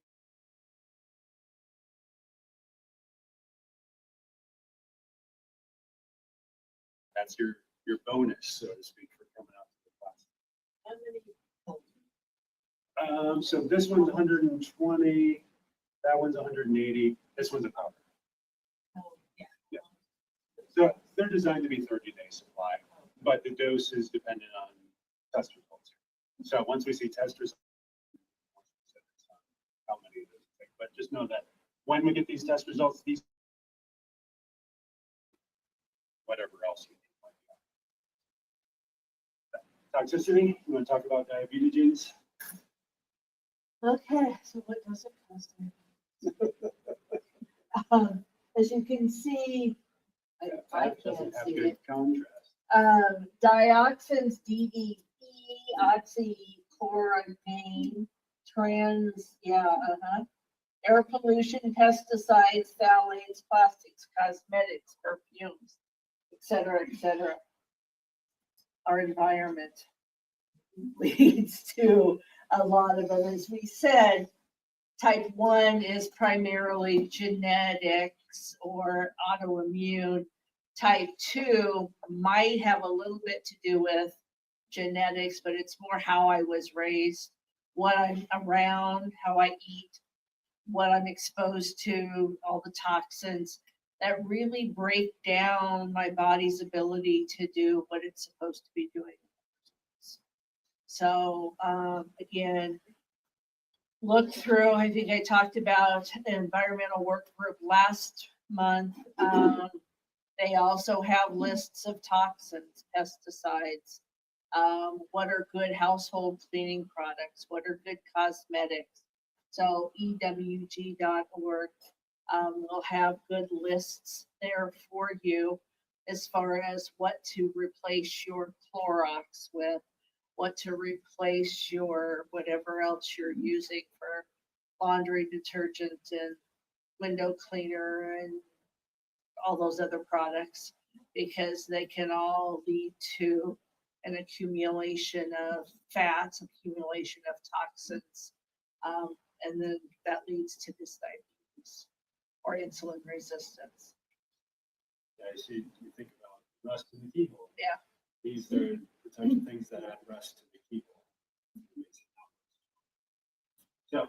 That's your bonus, so to speak, for coming out to the class. So this one's 120, that one's 180, this one's a powder. Yeah. So they're designed to be 30-day supply, but the dose is dependent on test results. So once we see test results, how many of those we take. But just know that when we get these test results, these whatever else you need. Toxicity, you want to talk about diabetes? Okay, so what does it cost? As you can see, I That doesn't can't have see good it. contrast. Dioxins, DDE, oxychloroquine, air pollution, pesticides, phthalates, plastics, cosmetics, perfumes, et cetera, our environment leads to a lot of them. As we said, type 1 is primarily genetics or autoimmune. Type 2 might have a little bit to do with genetics, but it's more how I was raised, what I'm around, how I eat, what I'm exposed to, all the toxins that really break down my body's ability to do what it's supposed to be doing. So again, look through, I think I talked about the environmental work group last month. They also have lists of toxins, pesticides, what are good household cleaning products, what are good cosmetics. So ewg.org will have good lists there for you as far as what to replace your Clorox with, what to replace your whatever else you're using for laundry detergent and window cleaner and all those other products because they can all lead to an accumulation of fats, accumulation of toxins, and then that leads to this diabetes or insulin resistance. Yeah, so you think about rust in the keyhole. Yeah. These are the types of things that add rust to the keyhole. So,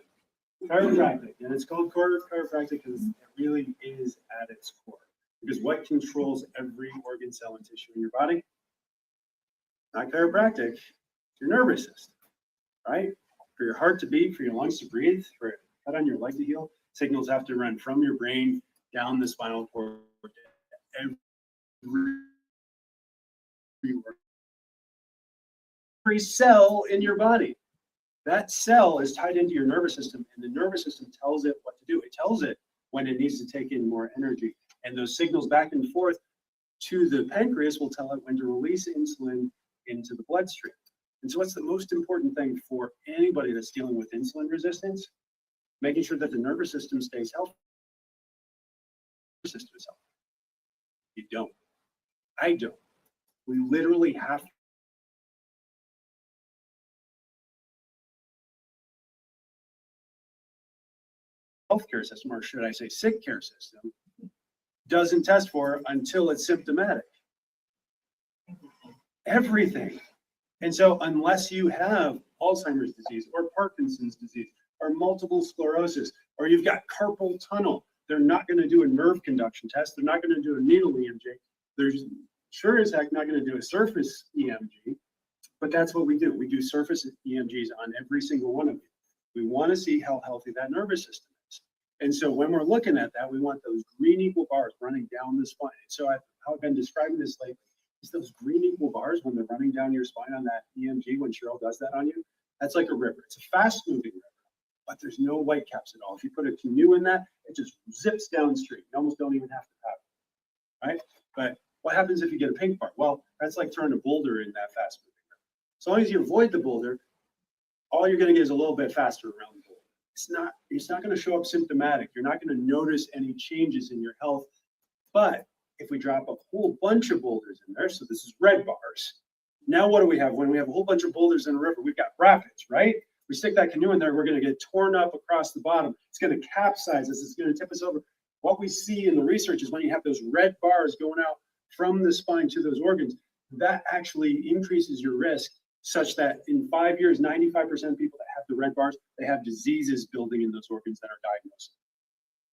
chiropractic, and it's called chiropractic because it really is at its core. Because what controls every organ, cell, and tissue in your body? Not chiropractic, it's your nervous system, right? For your heart to beat, for your lungs to breathe, for a cut on your leg to heal, signals have to run from your brain down the spinal cord to every cell in your body. That cell is tied into your nervous system, and the nervous system tells it what to do. It tells it when it needs to take in more energy. And those signals back and forth to the pancreas will tell it when to release insulin into the bloodstream. And so what's the most important thing for anybody that's dealing with insulin resistance? Making sure that the nervous system stays healthy. System is healthy. You don't. I don't. We literally have to. Healthcare system, or should I say sick care system, doesn't test for until it's symptomatic. Everything. And so unless you have Alzheimer's disease or Parkinson's disease or multiple sclerosis, or you've got carpal tunnel, they're not going to do a nerve conduction test. They're not going to do a needle EMG. They're sure as heck not going to do a surface EMG, but that's what we do. We do surface EMGs on every single one of you. We want to see how healthy that nervous system is. And so when we're looking at that, we want those green equal bars running down the spine. So how I've been describing this lately is those green equal bars when they're running down your spine on that EMG, when Cheryl does that on you, that's like a river. It's a fast moving river, but there's no white caps at all. If you put a canoe in that, it just zips downstream. You almost don't even have to paddle, right? But what happens if you get a pink bar? Well, that's like throwing a boulder in that fast moving river. As long as you avoid the boulder, all you're going to get is a little bit faster around the boulder. It's not going to show up symptomatic. You're not going to notice any changes in your health. But if we drop a whole bunch of boulders in there, so this is red bars. Now what do we have? When we have a whole bunch of boulders in a river, we've got rapids, right? We stick that canoe in there, we're going to get torn up across the bottom. It's going to capsize us. It's going to tip us over. What we see in the research is when you have those red bars going out from the spine to those organs, that actually increases your risk such that in 5 years, 95% of people that have the red bars, they have diseases building in those organs that are diagnosed.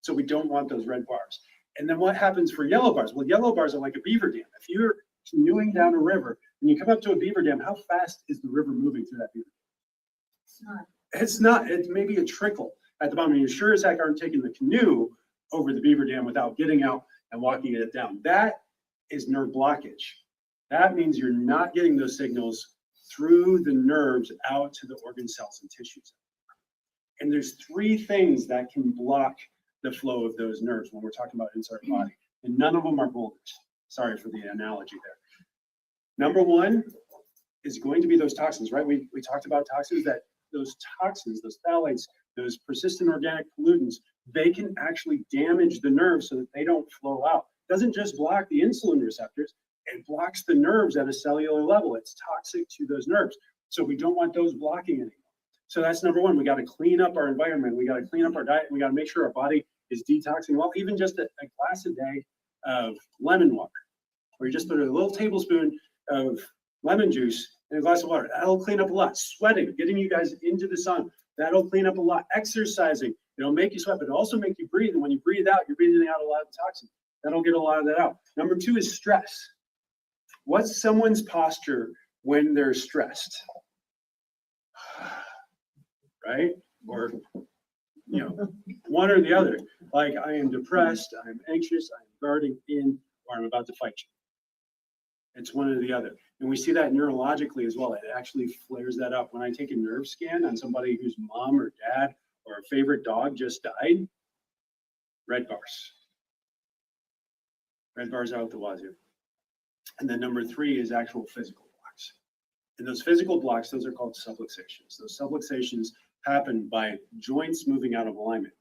So we don't want those red bars. And then what happens for yellow bars? Well, yellow bars are like a beaver dam. If you're canoeing down a river and you come up to a beaver dam, how fast is the river moving through that beaver dam? It's not. It's maybe a trickle at the bottom. And you sure as heck aren't taking the canoe over the beaver dam without getting out and walking it down. That is nerve blockage. That means you're not getting those signals through the nerves out to the organ cells and tissues. And there's three things that can block the flow of those nerves when we're talking about inside our body. And none of them are boulders. Sorry for the analogy there. Number one is going to be those toxins, right? We talked about toxins, that those toxins, those phthalates, those persistent organic pollutants, they can actually damage the nerves so that they don't flow out. It doesn't just block the insulin receptors, it blocks the nerves at a cellular level. It's toxic to those nerves. So we don't want those blocking anymore. So that's number one. We got to clean up our environment. We got to clean up our diet. We got to make sure our body is detoxing. Well, even just a glass a day of lemon water, or you just put a little tablespoon of lemon juice in a glass of water. That'll clean up a lot. Sweating, getting you guys into the sun, that'll clean up a lot. Exercising, it'll make you sweat, but it'll also make you breathe. And when you breathe out, you're breathing out a lot of toxins. That'll get a lot of that out. Number two is stress. What's someone's posture when they're stressed? Right? Or, one or the other. Like, I am depressed, I'm anxious, I'm guarding in, or I'm about to fight you. It's one or the other. And we see that neurologically as well. It actually flares that up. When I take a nerve scan on somebody whose mom or dad or a favorite dog just died, red bars. Red bars out the wazoo. And then number three is actual physical blocks. And those physical blocks, those are called subluxations. Those subluxations happen by joints moving out of alignment.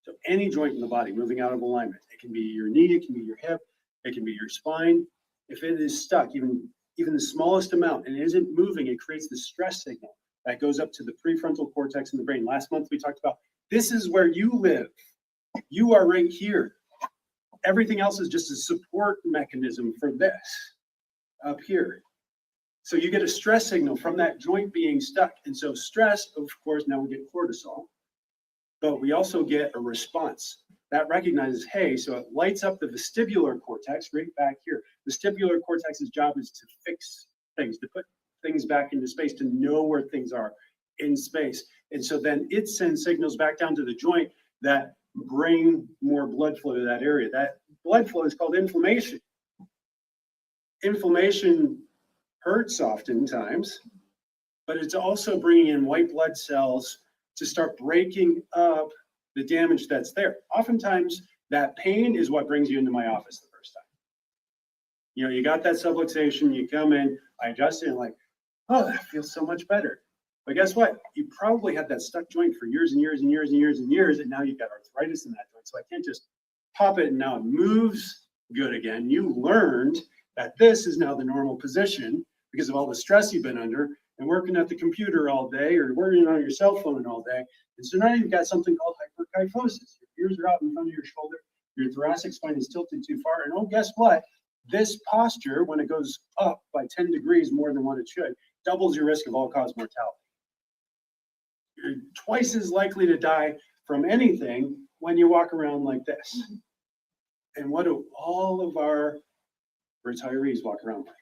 So any joint in the body moving out of alignment, it can be your knee, it can be your hip, it can be your spine. If it is stuck, even the smallest amount, and it isn't moving, it creates the stress signal that goes up to the prefrontal cortex in the brain. Last month we talked about, this is where you live. You are right here. Everything else is just a support mechanism for this up here. So you get a stress signal from that joint being stuck. And so stress, of course, now we get cortisol, but we also get a response that recognizes, hey, so it lights up the vestibular cortex right back here. Vestibular cortex's job is to fix things, to put things back into space, to know where things are in space. And so then it sends signals back down to the joint that bring more blood flow to that area. That blood flow is called inflammation. Inflammation hurts oftentimes, but it's also bringing in white blood cells to start breaking up the damage that's there. Oftentimes, that pain is what brings you into my office the first time. You know, you got that subluxation, you come in, I adjust it, and like, oh, that feels so much better. But guess what? You probably had that stuck joint for years and years and years and years and years, and now you've got arthritis in that joint. So I can't just pop it and now it moves good again. You learned that this is now the normal position because of all the stress you've been under and working at the computer all day or working on your cell phone all day. And so now you've got something called hyperkyphosis. Your ears are out in front of your shoulder, your thoracic spine is tilted too far. And oh, guess what? This posture, when it goes up by 10 degrees more than what it should, doubles your risk of all-cause mortality. You're twice as likely to die from anything when you walk around like this. And what do all of our retirees walk around like?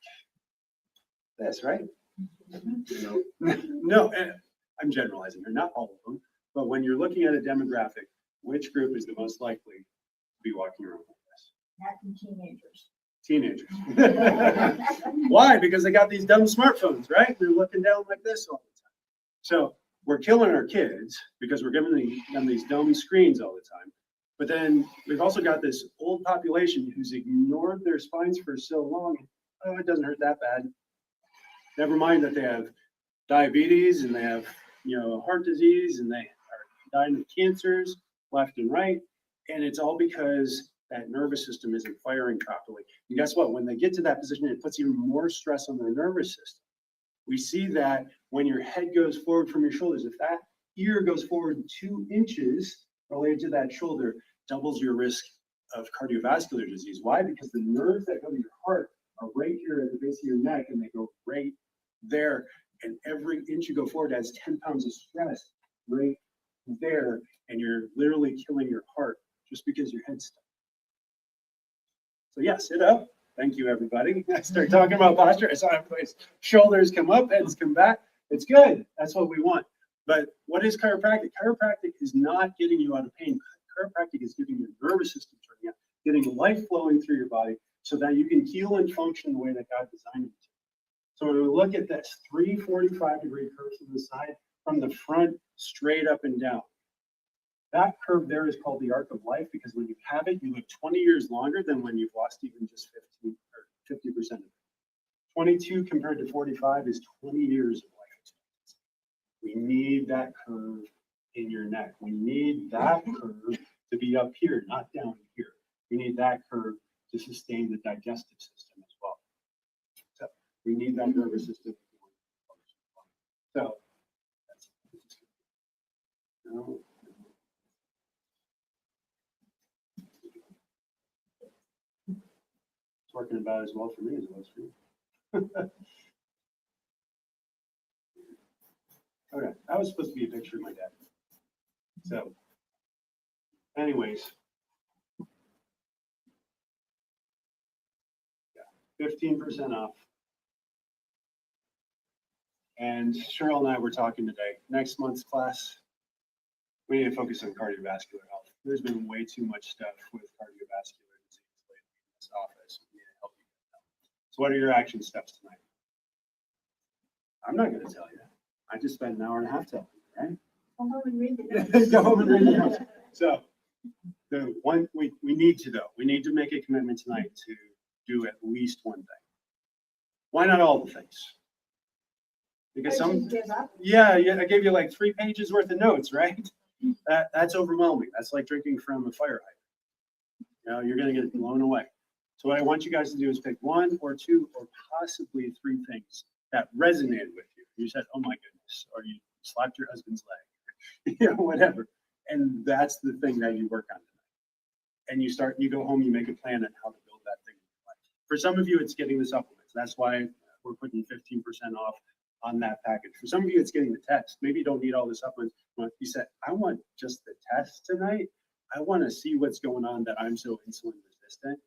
This, right? No, I'm generalizing here, not all of them. But when you're looking at a demographic, which group is the most likely to be walking around like this? Not in teenagers. Teenagers. Why? Because they got these dumb smartphones, right? They're looking down like this all the time. So we're killing our kids because we're giving them these dumb screens all the time. But then we've also got this old population who's ignored their spines for so long. Oh, it doesn't hurt that bad. Never mind that they have diabetes and they have, heart disease and they are dying of cancers left and right. And it's all because that nervous system isn't firing properly. And guess what? When they get to that position, it puts even more stress on their nervous system. We see that when your head goes forward from your shoulders, if that ear goes forward 2 inches related to that shoulder, doubles your risk of cardiovascular disease. Why? Because the nerves that go to your heart are right here at the base of your neck and they go right there. And every inch you go forward adds 10 pounds of stress right there. And you're literally killing your heart just because your head's stuck. So yeah, sit up. Thank you, everybody. I start talking about posture. I saw everybody's shoulders come up, heads come back. It's good. That's what we want. But what is chiropractic? Chiropractic is not getting you out of pain. Chiropractic is getting your nervous system turning out, getting life flowing through your body so that you can heal and function the way that God designed you to. So when we look at this, 3 45-degree curves from the side, from the front, straight up and down. That curve there is called the arc of life because when you have it, you live 20 years longer than when you've lost even just 15 or 50% of it. 22 compared to 45 is 20 years of life expectancy. We need that curve in your neck. We need that curve to be up here, not down here. We need that curve to sustain the digestive system as well. So we need that nervous system. So that's no. It's working about as well for me as it was for you. Okay, that was supposed to be a picture of my dad. So, anyways, yeah, 15% off. And Cheryl and I were talking today. Next month's class, we need to focus on cardiovascular health. There's been way too much stuff with cardiovascular disease lately in this office. We need to help you get that. So, what are your action steps tonight? I'm not going to tell you. I just spent an hour and a half telling you, right? Go home and read it. Go home and read the notes. So, the one we need to though, we need to make a commitment tonight to do at least one thing. Why not all the things? Because some, Give up. yeah, I gave you like 3 pages worth of notes, right? That's overwhelming. That's like drinking from a fire hydrant. You know, you're gonna get blown away. So what I want you guys to do is pick one or two or possibly three things that resonated with you. You said, oh my goodness, or you slapped your husband's leg, you know, whatever. And that's the thing that you work on tonight. And you go home, you make a plan on how to build that thing in your life. For some of you, it's getting the supplements. That's why we're putting 15% off on that package. For some of you, it's getting the test. Maybe you don't need all the supplements. But you said, I want just the test tonight. I want to see what's going on that I'm so insulin resistant.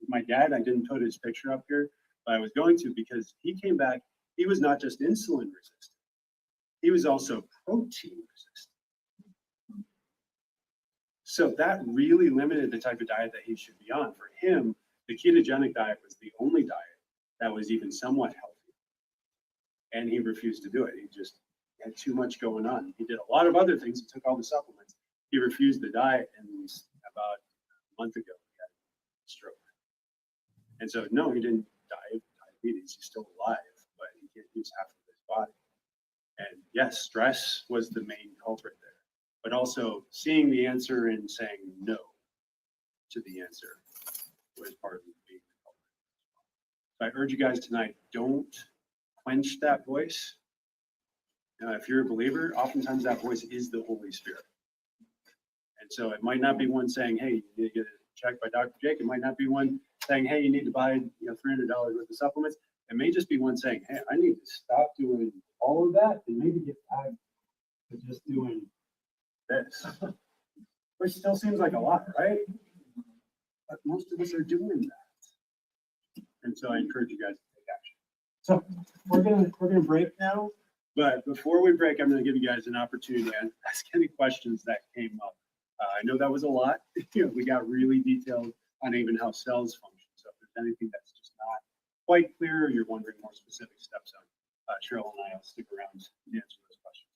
My dad, I didn't put his picture up here, but I was going to because he came back. He was not just insulin resistant. He was also protein resistant. So that really limited the type of diet that he should be on. For him, the ketogenic diet was the only diet that was even somewhat healthy. And he refused to do it. He just had too much going on. He did a lot of other things. He took all the supplements. He refused the diet, and about a month ago, he had a stroke. And so, no, he didn't die of diabetes. He's still alive, but he can't use half of his body. And yes, stress was the main culprit there, but also seeing the answer and saying no to the answer was part of being the culprit. So I urge you guys tonight, don't quench that voice. If you're a believer, oftentimes that voice is the Holy Spirit. And so it might not be one saying, hey, you need to get checked by Dr. Jake. It might not be one saying, hey, you need to buy $300 worth of supplements. It may just be one saying, hey, I need to stop doing all of that and maybe get back to just doing this. Which still seems like a lot, right? But most of us are doing that. And so I encourage you guys to take action. So we're gonna break now. But before we break, I'm gonna give you guys an opportunity to ask any questions that came up. I know that was a lot. We got really detailed on even how cells function. So if there's anything that's just not quite clear, or you're wondering more specific steps on, Cheryl and I will stick around to answer those questions.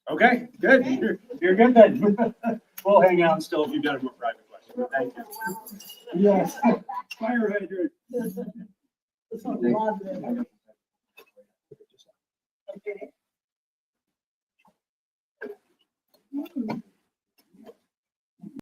Okay, good. You're good then. We'll hang out still if you've got a more private question. Thank you. Yes. Fire hydrant. It's not a lot of them. Okay.